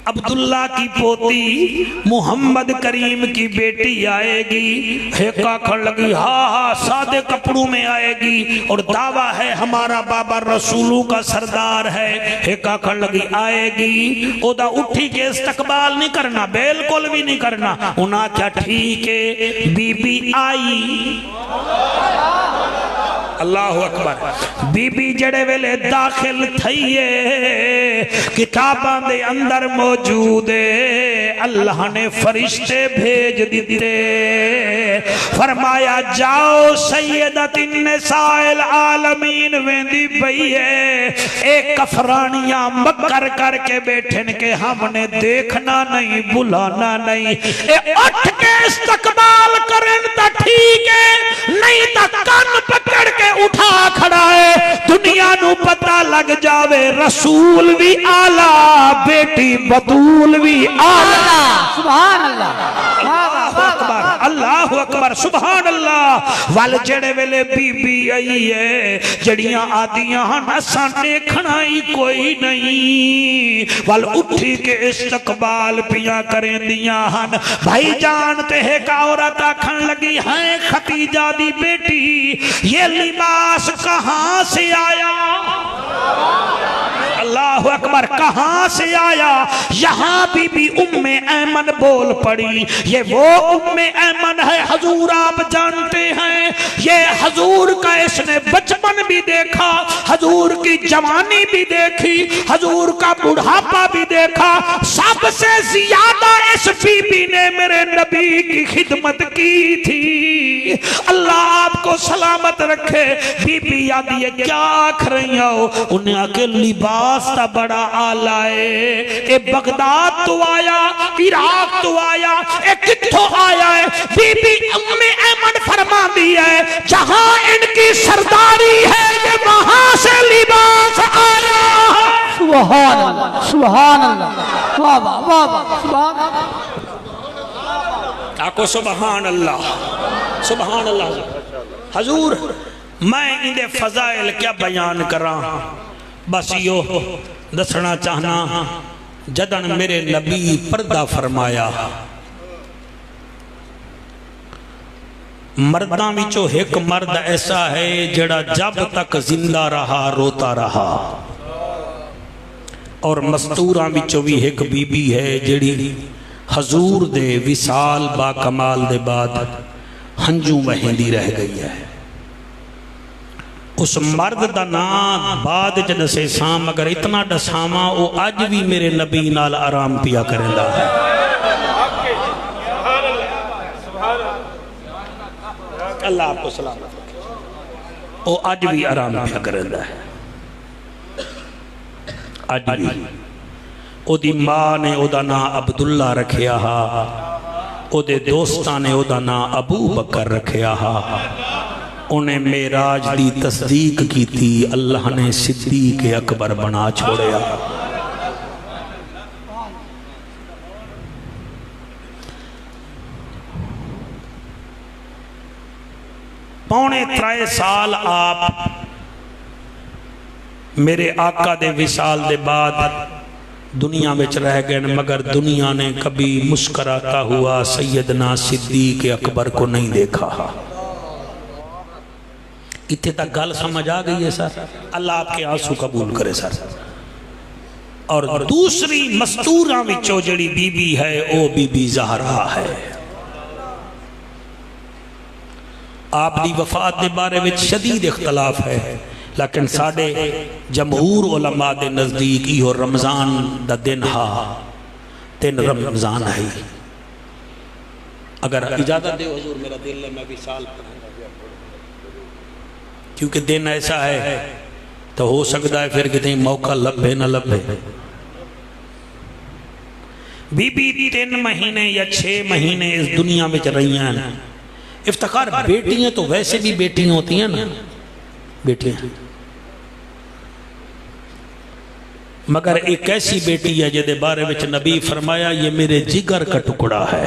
عبداللہ کی پوتی محمد کریم کی بیٹی آئے گی ہیکا کھڑ لگی ہاں سادے کپڑوں میں آئے گی اور دعویٰ ہے ہمارا بابا رسولوں کا سردار ہے ہیکا کھڑ لگی آئے گی او دا اٹھی کے استقبال نہیں کرنا بالکل بھی نہیں کرنا انہاں کیا ٹھیک ہے بی بی آئی اللہ اکبر بی بی جڑے ویلے داخل تھئیے کتاباں دے اندر موجود ہے اللہ نے فرشتے بھیج دیتے فرمایا جاؤ سیدت النساء العالمین ویندی پئی ہے ایک کفرانیاں مکر کر کے بیٹھن کے ہم نے دیکھنا نہیں بلانا نہیں اے اٹھ کے استقبال کرن تا ٹھیک ہے نہیں تا کن پکڑ کے اٹھا کھڑا ہے دنیا نو پتہ لگ جاوے رسول بھی آلہ بیٹی بطول بھی آلہ سبحان اللہ اللہ اکبر اللہ اکبر سبحان اللہ وال جڑے ویلے بی بی آئی ہے جڑیاں آدیاں ہن اساں دیکھنا ہی کوئی نہیں وال اٹھی کے استقبال پیا کریں دیاں ہن بھائی جان تے کا عورت آکھن لگی ہیں ختیجہ دی بیٹی یہ لباس کہاں سے آیا اللہ اکبر کہاں سے آیا یہاں بھی ام ایمن بول پڑی یہ وہ ام ایمن ہے حضور آپ جانتے ہیں یہ حضور کا اس نے بچپن بھی دیکھا حضور کی جوانی بھی دیکھی حضور کا بڑھاپا بھی دیکھا سب سے زیادہ اس بی بی نے میرے نبی کی خدمت کی تھی اللہ آپ کو سلامت رکھے بی بی یادی ہے کیا آکھ رہی ہو انہیں آکے لباس تا بڑا آلہ ہے اے بغداد تو آیا عراق تو آیا اے کتھو آیا ہے بی بی ام ایمن فرما دی ہے جہاں ان کی سرداری ہے یہ وہاں سے لباس آیا ہے سبحان اللہ سبحان اللہ واہ واہ واہ سبحان اللہ آکو سبحان اللہ سبحان اللہ حضور میں اندے فضائل کیا بیان کراں بس یو دسنا چاہنا جدن میرے نبی پردہ فرمایا مرداں وچوں ایک مرد ایسا ہے جڑا جب تک زندہ رہا روتا رہا اور مستوراں وچوں بھی ایک بی بی ہے جڑی حضور دے وصال با کمال دے بعد ہنجوں وہندی رہ گئی ہے اس مرد دا نام بعد جدسے سام اگر اتنا ڈساما وہ آج بھی میرے نبی نال آرام پیا کرندہ ہے اللہ آپ کو سلامت رکھے وہ آج بھی آرام پیا کرندہ ہے آج بھی او دی ماں نے او دا نام عبداللہ رکھیا ہا او دے دوستان نے او دا نام ابو بکر رکھیا ہا انہیں معراج دی تصدیق کی تھی اللہ نے صدیق اکبر بنا چھوڑیا پونے 3 سال آپ میرے آقا دے وصال دے بعد دنیا میں رہ گئے مگر دنیا نے کبھی مسکراتا ہوا سیدنا صدیق اکبر کو نہیں دیکھا اتنے تک گل سمجھ آ گئی ہے سر اللہ آپ کے آنسو قبول کرے سر اور دوسری مستوراں وچوں جڑی بی بی ہے او بی بی زہرا ہے آپ دی وفات دے بارے وچ شدید اختلاف ہے لیکن ساڑے جمہور علماء دے نزدیک ہی رمضان دا دن ہا 3 رمضان ہے اگر اجازت دے حضور میرا دل ہے میں بھی سال پڑھوں کیونکہ دن ایسا ہے تو ہو سکتا ہے پھر کتنی موقع لبھے نہ لبھے بی بی 3 مہینے یا 6 مہینے اس دنیا میں چل رہی ہیں افتخار بیٹیاں تو ویسے بھی بیٹیاں ہوتی ہیں نا بیٹیاں مگر ایک ایسی بیٹی ہے جدے بارے وچ نبی فرمایا یہ میرے جگر کا ٹکڑا ہے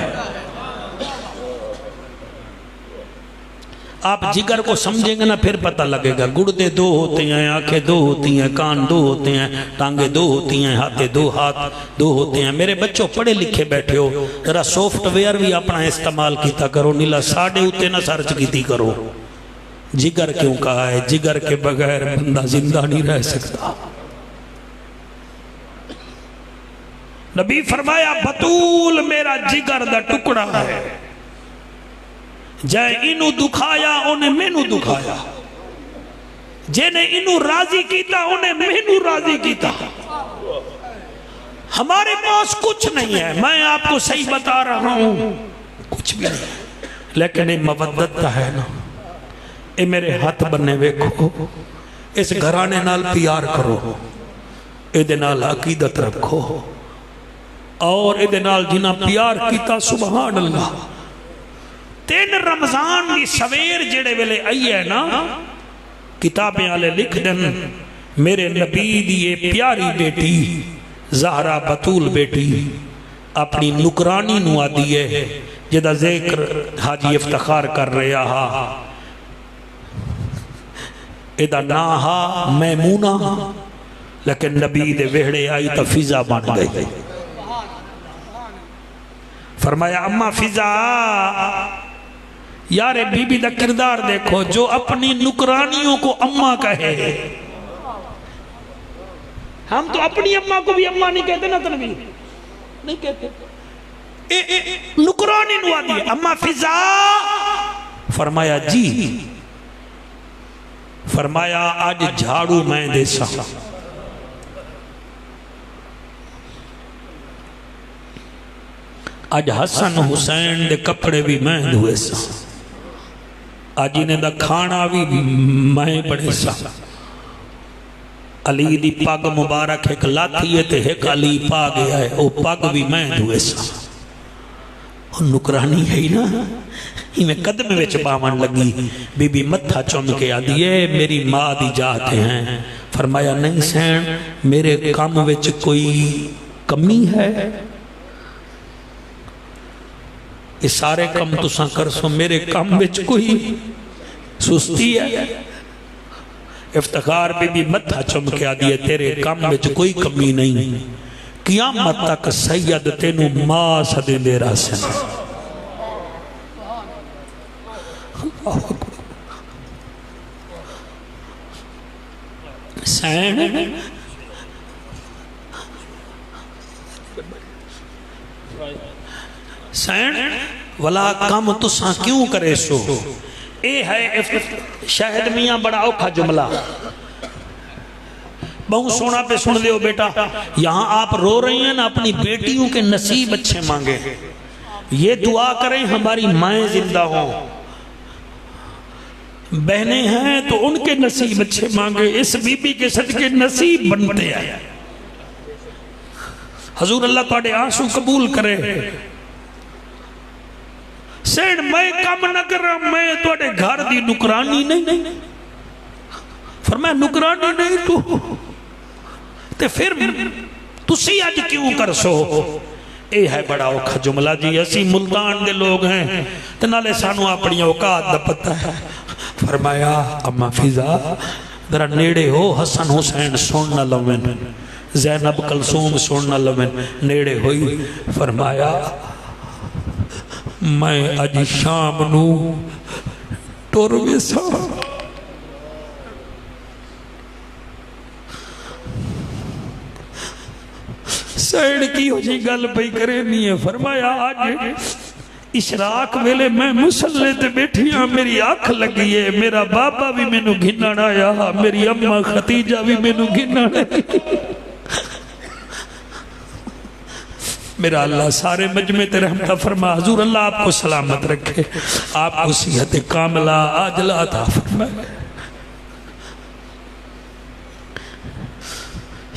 آپ جگر کو سمجھیں گے نا پھر پتہ لگے گا گردے 2 ہوتے ہیں آنکھیں 2 ہوتی ہیں کان 2 ہوتے ہیں ٹانگیں 2 ہوتی ہیں ہاتھیں 2 ہاتھ 2 ہوتے ہیں میرے بچوں پڑھے لکھے بیٹھے ہو ذرا سافٹ ویئر بھی اپنا استعمال کیتا کرو نیلا ساڑھے ہوتے نہ سرچ کیتی کرو جگر کیوں کہا ہے جگر کے بغیر بندہ زندہ نہیں رہ سکتا نبی فرمایا بطول میرا جگر دا ٹکڑا ہے جائے انہوں دکھایا انہیں مینوں دکھایا جنہیں انہوں راضی کیتا انہیں مینوں راضی کیتا ہمارے پاس کچھ نہیں ہے میں آپ کو صحیح بتا رہا ہوں کچھ بھی نہیں لیکن یہ مودت ہے نا اے میرے ہاتھ بننے ویکھو اس گھرانے نال پیار کرو اے دے نال عقیدت رکھو اور اے دے نال جنہ پیار کیتا سبحان اللہ 3 رمضان دی سویر جڑے ویلے آئی ہے نا کتابیں آلے لکھ دن میرے نبی دی یہ پیاری بیٹی زہرہ بطول بیٹی اپنی نکرانی نوا دیئے جدہ ذکر حاجی افتخار کر رہا ہا ادھا ناہا میمونہ لیکن نبی دے وہڑے آئی تا فضا بن گئی فرمایا اما فضا یار بی بی دا کردار دیکھو جو اپنی نکرانیوں کو اماں کہے ہم تو اپنی اماں کو بھی اماں نہیں کہتے نا تنبی نہیں کہتے نکرانی نوا دی اما فضا فرمایا جی فرمایا آج جھاڑو میں دے سا آج حسن حسین دے کپڑے بھی میں دھوئے سا آج انہیں دا کھانا بھی میں پڑے سا علی دی پاگ مبارک ایک لاتی ہے تے ایک علی پا گیا ہے وہ پاگ بھی میں دھوئے سا وہ نکرانی ہے نا ہی میں قدم وچ باون لگی بی بی متھا چوم کے آدھی ہے میری ماں دی جاتے ہیں فرمایا نہیں سین میرے کام وچ کوئی کمی ہے یہ سارے کم تساں کر سو میرے کم وچ کوئی سستی ہے افتخار بی بی متھا چمکیا دیئے تیرے کم وچ کوئی کمی نہیں قیامت تک سید تینو ماں صدے دے رہا سن سین سین ولا کم تساں کیوں کرے سو اے ہے شاہد میاں بڑا اوکھا جملہ بہت سونا پہ سن دیو بیٹا یہاں آپ رو رہی ہیں نا اپنی بیٹیوں کے نصیب اچھے مانگے یہ دعا کریں ہماری مائیں زندہ ہوں بہنیں ہیں تو ان کے نصیب اچھے مانگے اس بی بی کے صدقے نصیب بنتے ہیں حضور اللہ تواڈے آنسو قبول کرے سین میں کم نہ کر رہا میں تواڈے گھر دی نکرانی نہیں فرمایا نکرانی نہیں تو تے پھر تسی آج کیوں کر سو اے ہے بڑا اوکھا جملہ جی اسی ملتان دے لوگ ہیں تے نالے سانو اپنی اوقات دا پتہ ہے فرمایا اما فضا ذرا نیڑے ہو حسن حسین سننا لمن زینب کلثوم سننا لمن نیڑے ہوئی فرمایا میں اج شام نو ٹور ویسا سیڑ کی ہو جی گل پئی کرے نہیں ہے فرمایا آج اشراق ویلے میں مسلے تے بیٹھی ہاں میری آنکھ لگی ہے میرا بابا بھی میں نو گھنن آیا میری اماں ختیجہ بھی میں نو گھنن آیا میرا اللہ سارے مجمع تے رحمت فرما حضور اللہ آپ کو سلامت رکھے آپ کو صحت کاملہ عاجلہ عطا فرمائے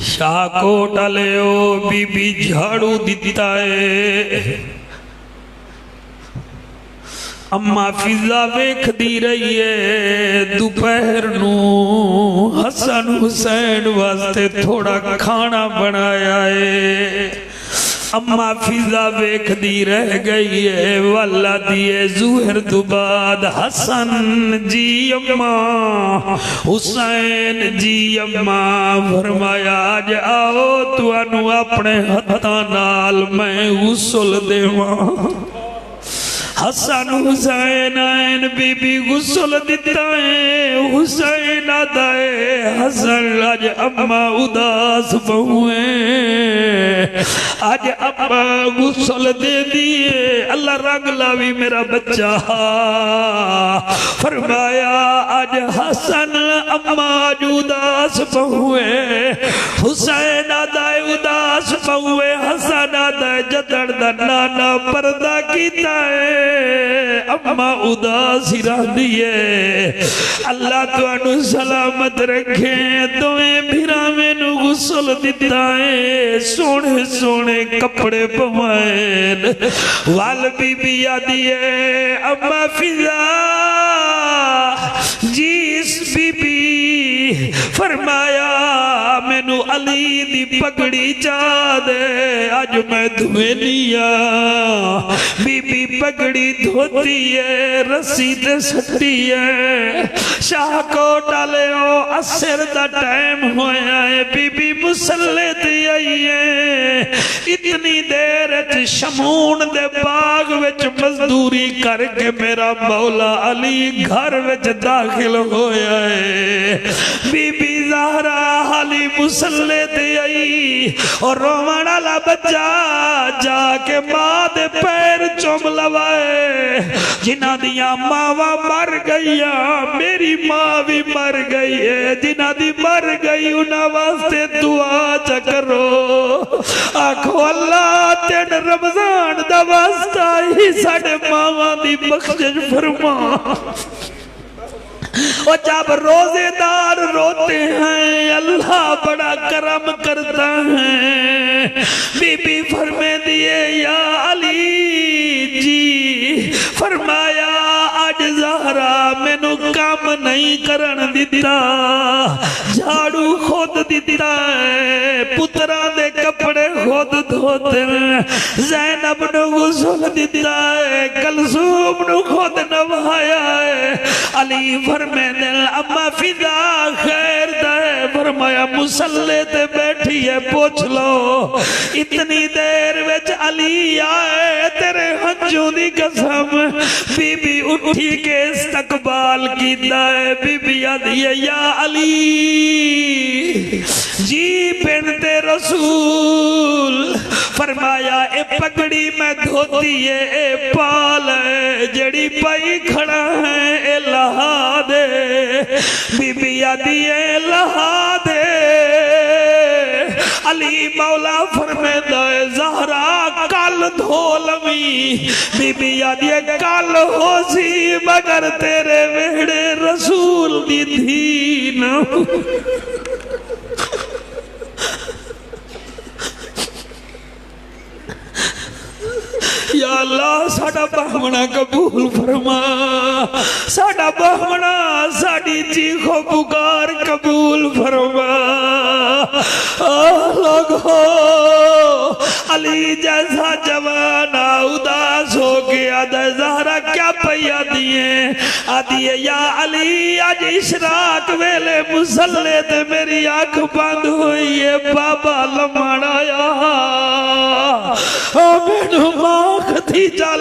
شاہ کو ڈالیو بی بی جھاڑو دیتا ہے اما فضا ویکھ دی رہی ہے دوپہر نو حسن حسین واسطے تھوڑا کھانا بنایا ہے اما فضا ویکھ دی رہ گئی ہے والا دیئے ظہر تو بعد حسن جی اما حسین جی اما فرمایا آج آؤ تو انو اپنے ہتھاں نال میں غسل دیواں حسن حسین آئین بی بی غسل دیتا ہے حسین آدھائے حسن آج اما اداس بہوئے آج اما غسل دے دیئے اللہ رنگ لاوی میرا بچہ فرمایا آج حسن اما آج اداس بہوئے حسین آدھائے اداس بہوئے حسن آدھائے جدڑ دا نانا پردہ کیتا ہے اما اداسی رہ دیئے اللہ تو انو سلامت رکھیں دوئیں بھیرا میں نو غسل دیتا ہے سونے سونے کپڑے پوائن وال بی بی آدیئے اما فضا جیس بی بی فرمایا میں نو علی دی پگڑی چاہ دے آج میں دھویں لیا بی بی پگڑی دھوتی ہے رسی تے سٹی ہے شاہ کو ڈالے ہو اثر دا ٹائم ہویا ہے بی بی مسلح دی آئی ہے اتنی دیر شمون دے باغ وچ مزدوری کر کے میرا مولا علی گھر وچ داخل ہویا ہے بی بی زہرا علی مسلح دی آئی اور رومانہ لا بچہ جا کے ماں دے پیر چوم لوائے جنہ دیا ماں مر گئی میری ماں بھی مر گئی ہے جنہ دی مر گئی انہا واسطے دعا چکرو آنکھو اللہ تین رمضان دا واسطہ ہی ساڑھے ماں دی بخشش فرما اور جب روزے دار روتے ہیں اللہ بڑا کرم کرتا ہے بی بی فرمے دیئے یا علی جی فرمایا آج زہرا میں نو کام نہیں کرن دیتا جھاڑو خود دیتا ہے پترہ دے کپڑے خود دھوتے ہیں زینب نو غسل دیتا ہے کلثوم نو خود نوہایا ہے علی فرمے دل اما فضا خیر دے فرمایا مسلح تے بیٹھی ہے پوچھ لو اتنی دیر وچ علی آئے تیرے ہنجوں دی قسم بی بی اٹھی کے استقبال کی دائے بی بی آدھی یا علی جی بنت رسول فرمایا اے پگڑی میں دھوتی ہے اے پال ہے جڑی پائی کھڑا ہے اے لہا دے بی بی آدھی اے لہا دے علی مولا فرمے دائے زہرا کل دھولمی بی بی آدھی کل ہو سی مگر تیرے ویڑے رسول دی دین یا اللہ ساڑھا بہمنا قبول فرما ساڑھا بہمنا ساڑھی چیخو پکار قبول فرما لوگو علی جیسا جوان اداس ہو گیا دے زہرا کیا پیا دیئے آدھیے یا علی آج اشراق ویلے مسلح دے میری آنکھ بند ہوئی ہے بابا لمانا یا میرے ماں کھتی چال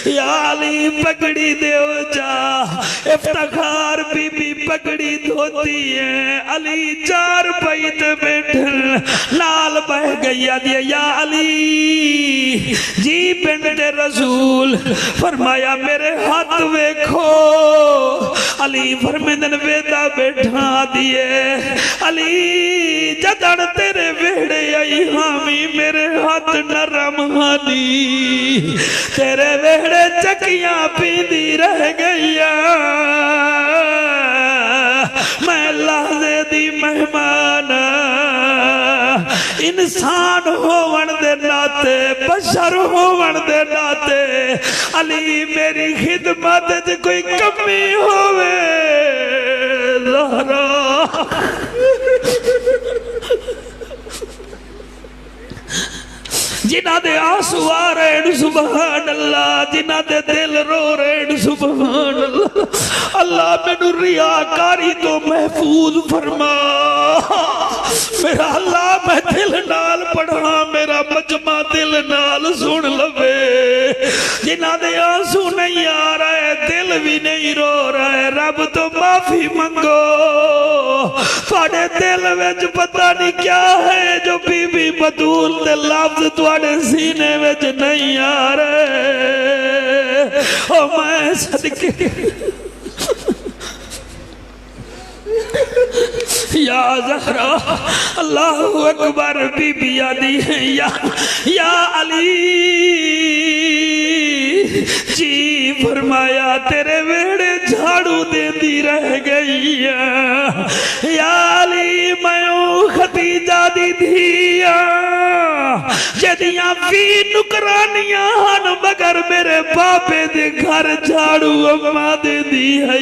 یا علی پگڑی دیو جا افتخار بی بی پگڑی دھوتی ہے علی چار بیت بیٹھن نال بہ گئی آدھی یا علی جی بنت رسول رسول فرمایا میرے ہاتھ ویکھو علی فرمیدن ویدہ بیٹھا دیئے علی جدڑ تیرے ویڑے آئی ہامی میرے ہاتھ نرم ہانی تیرے ویڑے چکیاں پیندی رہ گئیا میں لحظے دی مہمان انسان ہوون دے ناتے بشر ہوون دے ناتے علی میری خدمت جے کوئی کمی ہوئے زہرا جنہ دے آنسو آ رہے ہیں سبحان اللہ جنہ دے دل رو رہے ہیں سبحان اللہ اللہ میں ریاکاری تو محفوظ فرما میرا اللہ میں دل نال پڑھا میرا مجمع دل نال سن لوے جنہ دے آنسو نہیں آ رہے دل بھی نہیں رو رہے رب تو معافی منگو تھوڑے دل وچ پتہ نہیں کیا ہے جو بی بی بطول دے لفظ تھوڑے سینے وچ نہیں آ رہے او میں صدقے یا زہرا اللہ اکبر بی بی آدھی ہے یا علی جی فرمایا تیرے ویڑے جھاڑو دے دی رہ گئی یا علی میں ختیجہ دی دھیا جدیاں بھی نکرانیاں ہن مگر میرے باپے دے گھر جھاڑو اما دے دی ہے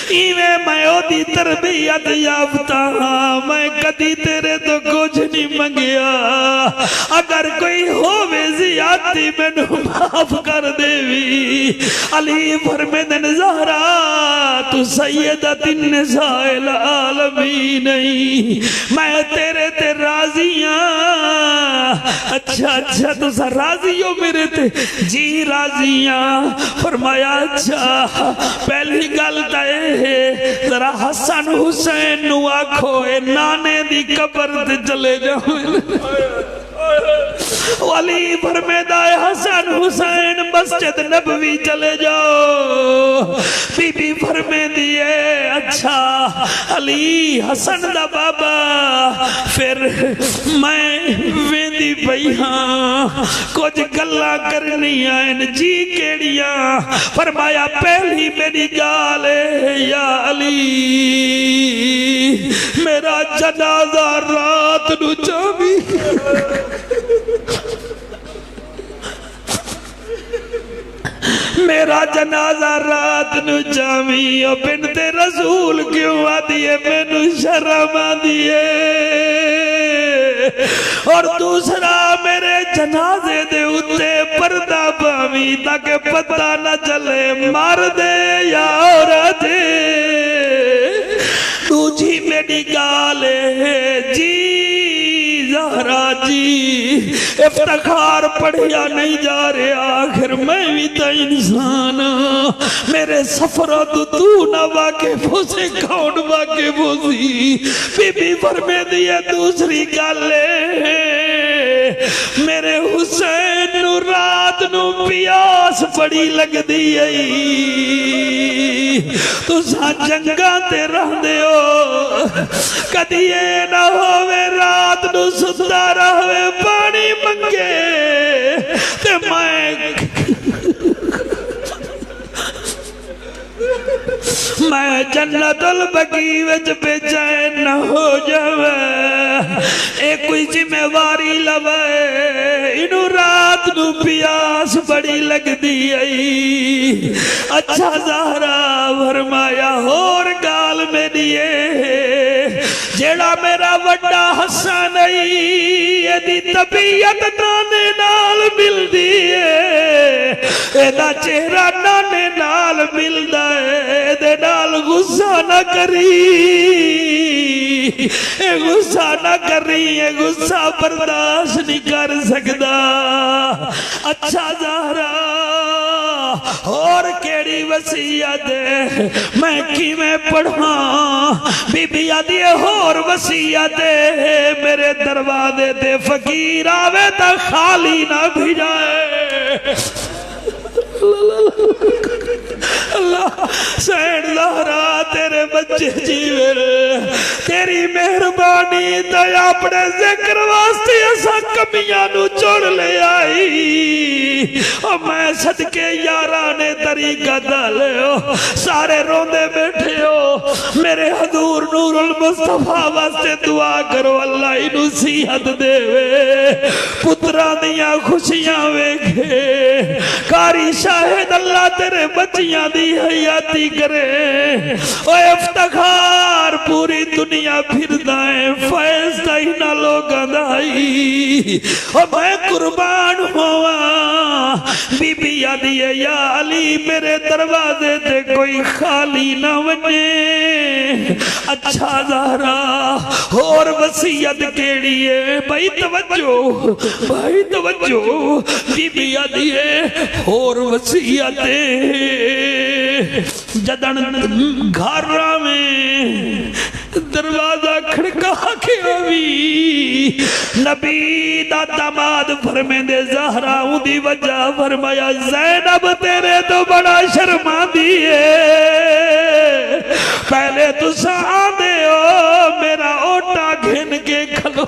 ایویں میں او دی تربیت یافتہ ہاں میں کدی تیرے تو کچھ نہیں منگیا اگر کوئی ہووے زیادتی میں نو معاف کر دے وی علی فرمیدن زہرا تو سیدت النساء العالمین نہیں میں تیرے تے راضیاں اچھا تو سا راضی ہو میرے تے جی راضیاں فرمایا اچھا پہلی گالتا ہے ذرا حسن حسین نو آکھو اے نانے دی قبر تے چلے جاؤں علی فرمیدہ حسن حسین مسجد نبوی چلے جاؤ بی بی فرمیدی ہے اچھا علی حسن دا بابا پھر میں ویندی پئی ہاں کچھ گلا کرنی آئین جی کیڑیاں فرمایا پہلی میری گالے یا علی میرا جنازہ رات نو جاوی میرا جنازہ رات نو جامی او بنت رسول کیوں آدیے میں نو شرم آدیے اور دوسرا میرے جنازے دے اتے پردہ بامی تاکہ پتہ نہ چلے مار دے یا عورت دوجی میری گالے جی زہرا جی افتخار پڑھیا نہیں جا رہے آخر میں بھی تا انسان میرے سفرہ تو نہ واقف ہو سے کون واقف ہو سی بی بی فرمے دیا دوسری گالے میرے حسین نو رات نو پیاس پڑی لگ دی تو سا جنگاں تے رہ دے ہو کدی اے نہ ہوئے رات نو ستا رہوے پانی منگے تے میں جنت البقیع وچ بے چین نہ ہو جاوے ایک کوئی ذمہ واری لوے انو رات نو پیاس بڑی لگ دی اچھا زہرا فرمایا اور گال میں دیئے جیڑا میرا وڈا حسن ایدی طبیعت نانے نال مل دیئے ایدہ چہرہ نانے نال مل دائے ایدے نال غصہ نہ کری اے غصہ نہ کری اے غصہ برداشت نہیں کر سکتا اچھا زہرا اور کیڑی وسیعت میں کی میں پڑھا بی بی آدھی اور وسیعت میرے دروازے دے فقیر آوے تا خالی نہ بھی جائے اللہ سین زہرا تیرے بچے جیوے تیری مہربانی تے اپنے ذکر واسطے اسا کمیاں نو چڑ لے آئی اور میں صدقے یارانے طریقہ دالے ہو سارے روندے بیٹھے ہو میرے حضور نور المصطفیٰ واسطے دعا کرو اللہ انو صحت دے وے پتران دیاں خوشیاں ویکھے کاری شاہد اللہ تیرے بچیاں دی حیاتی کرے اوے افتخار پوری دنیا پھر دائیں فیض دائنہ لوگاں دائی اور میں قربان ہوا بی بی یادی ہے یا علی میرے دروازے تے کوئی خالی نہ ونے اچھا زہرا اور وسیعت کیڑی ہے بھائی توجہ بی بی یادی ہے اور وسیعت جدن گھر میں دروازہ کھڑکا کے ہوئی نبی دا داماد فرمے دے زہرا دی وجہ فرمایا زینب تیرے تو بڑا شرما دیئے پہلے تو ساں دے ہو میرا اوٹا گھن کے کھلو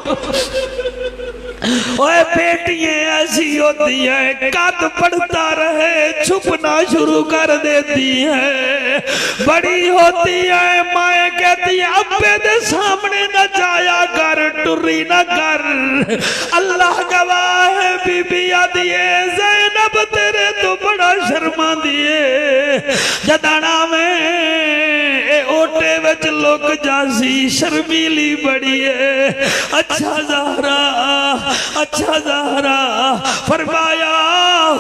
اوے بیٹیاں ایسی ہوتی ہیں قد پڑھتا رہے چھپنا شروع کر دیتی ہیں بڑی ہوتی ہیں مائیں کہتی ہیں ابے دے سامنے نہ جایا کر ٹری نہ کر اللہ گواہ ہے بی بی آدھیے زینب تیرے تو بڑا شرما دیئے جدانا میں اے اوٹے وچ لوگ جاسی شرمیلی بڑی ہے اچھا زہرا فرمایا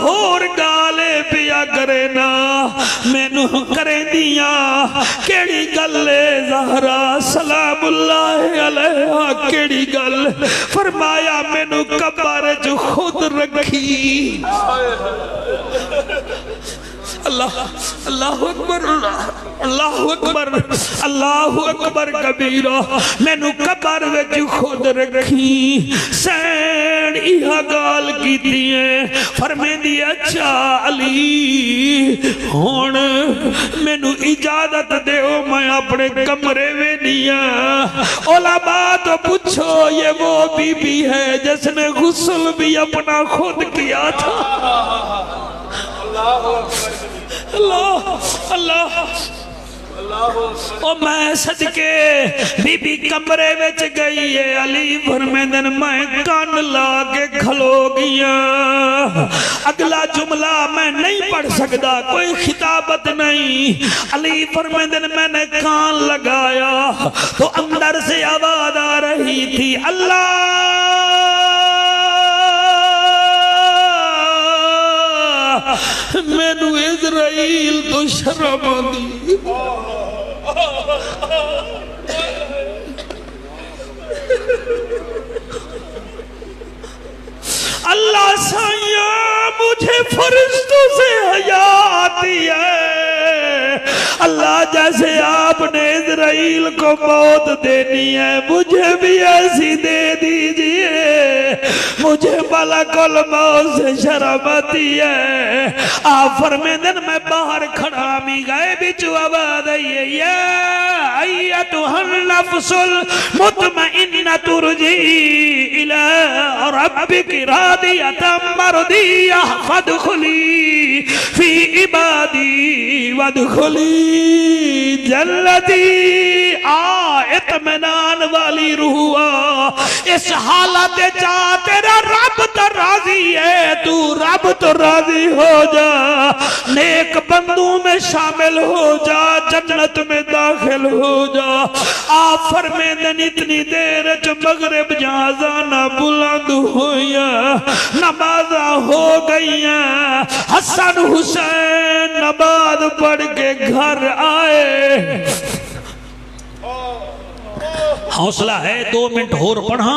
ہور گالے پیا کرے نا میں نو کریں دیاں کیڑی گلے زہرا سلام اللہ علیہ کیڑی گل فرمایا میں نو قبر جو خود رکھی اللہ اکبر اللہ اکبر اللہ اکبر کبیرہ میں نو قبر وچ خود رکھی سین ایہا گال کی دیئے فرمے دی اچھا علی ہون میں نو اجازت دے ہو میں اپنے کمرے میں دیا علماء تو پوچھو یہ وہ بی بی ہے جس نے غسل بھی اپنا خود کیا تھا اللہ اور میں صدقے بی بی کمرے وچ گئی ہے علی فرمیدن میں کان لا کے کھلو گیا اگلا جملہ میں نہیں پڑھ سکتا کوئی خطابت نہیں علی فرمیدن میں نے کان لگایا تو اندر سے آواز آ رہی تھی اللہ میں نو اسرائیل تو شرم دی اللہ سائیاں مجھے فرشتوں سے حیا آتی ہے اللہ جیسے آپ نے اسرائیل کو موت دینی ہے مجھے بھی ایسی دے دیجئے مجھے ملک الموت سے شرم آتی ہے آپ فرمیدن میں باہر کھڑا می گئے بچو آواز آئیے یا ایتها النفس المطمئنۃ ارجعی الی ربک راضیۃ مرضیہ فادخلی فی عبادی وادخلی جنتی اطمینان والی روح اس حالت جا تیرا رب تو راضی ہے تو رب تو راضی ہو جا نیک بندوں میں شامل ہو جا جنت میں داخل ہو جا آپ فرمیدن اتنی دیر مغرب جازانہ بلند ہویا نمازہ ہو گئیا حسن حسین نماز پڑھ کے گھر آئے حوصلہ ہے 2 منٹ اور پڑھا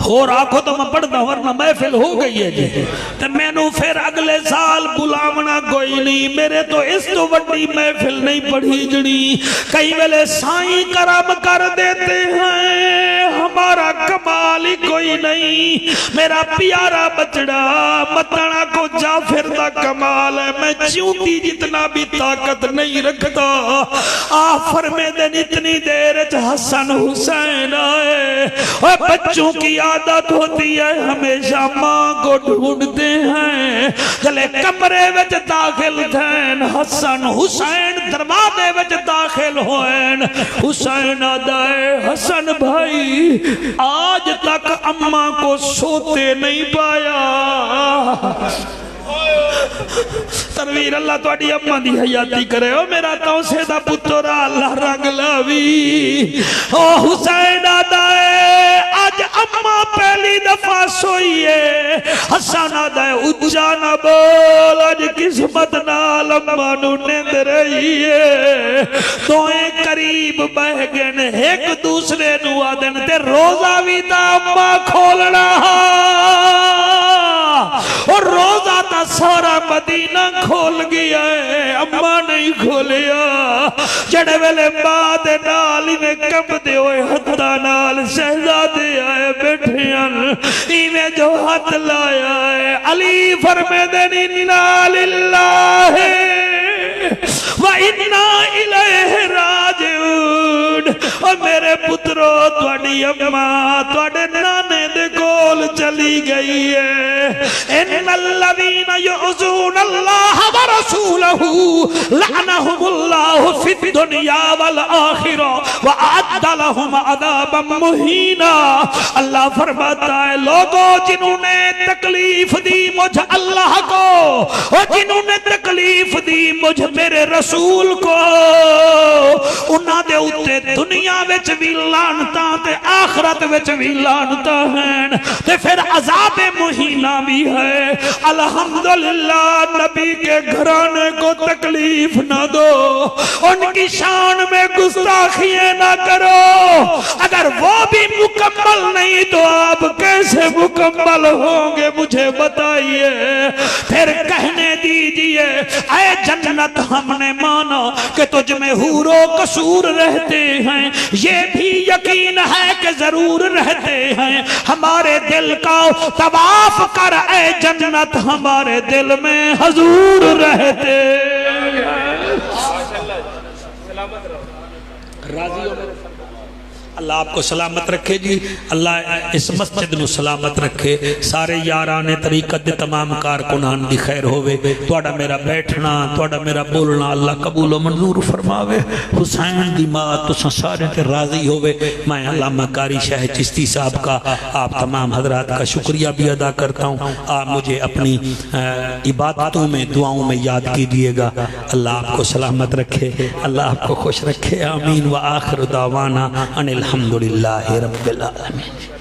اور آنکھوں تو میں پڑھتا ورنہ محفل ہو گئی ہے جی تو میں نو پھر اگلے سال بلاونا کوئی نہیں میرے تو اس تو وڈی محفل نہیں پڑھی جڑی کئی ویلے سائیں کرم کر دیتے ہیں ہمارا کمال ہی کوئی نہیں میرا پیارا بچڑا متنا کو نال ہے میں چونٹی جتنا بھی طاقت نہیں رکھتا آپ فرمے دن اتنی دیر حسن حسین آئے اور بچوں کی عادت ہوتی ہے ہمیشہ ماں کو ڈھونڈتے ہیں جلے کمرے وچ داخل تھین حسن حسین دروازے وچ داخل ہوئن حسین آدھائے حسن بھائی آج تک اماں کو سوتے نہیں پایا تنویر اللہ تو اڈی اممہ دی حیاتی کرے او میرا توسے دا پترہ اللہ رنگ لاوی او حسین آدھائے آج اممہ پہلی دفعہ سوئیے حسن آدھائے اجا نہ بول آج قسمت نال اممہ نو نیند رہی ہے دوئیں قریب بہ گن ایک دوسرے نو آدھن تے روزہ بھی تا اممہ کھولنا اور روزہ تا سارا مدینہ کھول گیا ہے اممہ نہیں کھولیا جڑے ویلے بعد نالی میں کم دے ہوئے حتہ نال شہزادے آئے بیٹھے ایویں جو ہاتھ لایا ہے علی فرمے دن اِنَّا لِلَّهِ وَإِنَّا إِلَيْهِ رَاجِعُونَ اور میرے پترو توڑی اممہ توڑے نانے دے گول چلی گئی ہے ان الذین یعزون اللہ ورسولہ لعنہم اللہ فی الدنیا والآخرہ وعد لہم عذابا مہینا اللہ فرماتا ہے لوگوں جنہوں نے تکلیف دی مجھ اللہ کو اور جنہوں نے تکلیف دی مجھ میرے رسول کو انہاں دے اتے دنیا وچ بھی لانتا تے آخرت وچ بھی لانتا ہیں تے پھر عذاب مہینہ بھی ہے الحمدللہ نبی کے گھرانے کو تکلیف نہ دو ان کی شان میں گستاخیاں نہ کرو اگر وہ بھی مکمل نہیں تو آپ کیسے مکمل ہوں گے مجھے بتائیے پھر کہنے دیجئے اے جنت ہم نے مانا کہ تجھ میں حور و قصور رہتے ہیں یہ بھی یقین ہے کہ ضرور رہتے ہیں ہمارے دل کا طواف کر اے جنت ہمارے دل میں حضور رہتے راضی ہو اللہ آپ کو سلامت رکھے جی اللہ اس مسجد نو سلامت رکھے سارے یارانے طریقت دے تمام کارکنان دی خیر ہوئے توڑا میرا بیٹھنا توڑا میرا بولنا اللہ قبول و منظور فرماوے حسین دی ماں تساں سارے تے راضی ہوئے میں علامہ قاری شاہ چشتی صاحب کا آپ تمام حضرات کا شکریہ بھی ادا کرتا ہوں آپ مجھے اپنی عبادتوں میں دعاؤں میں یاد کیجئے گا اللہ آپ کو سلامت رکھے اللہ آپ کو خوش رکھے آمین وآخر دعوانا ان الحمدللہ رب العالمین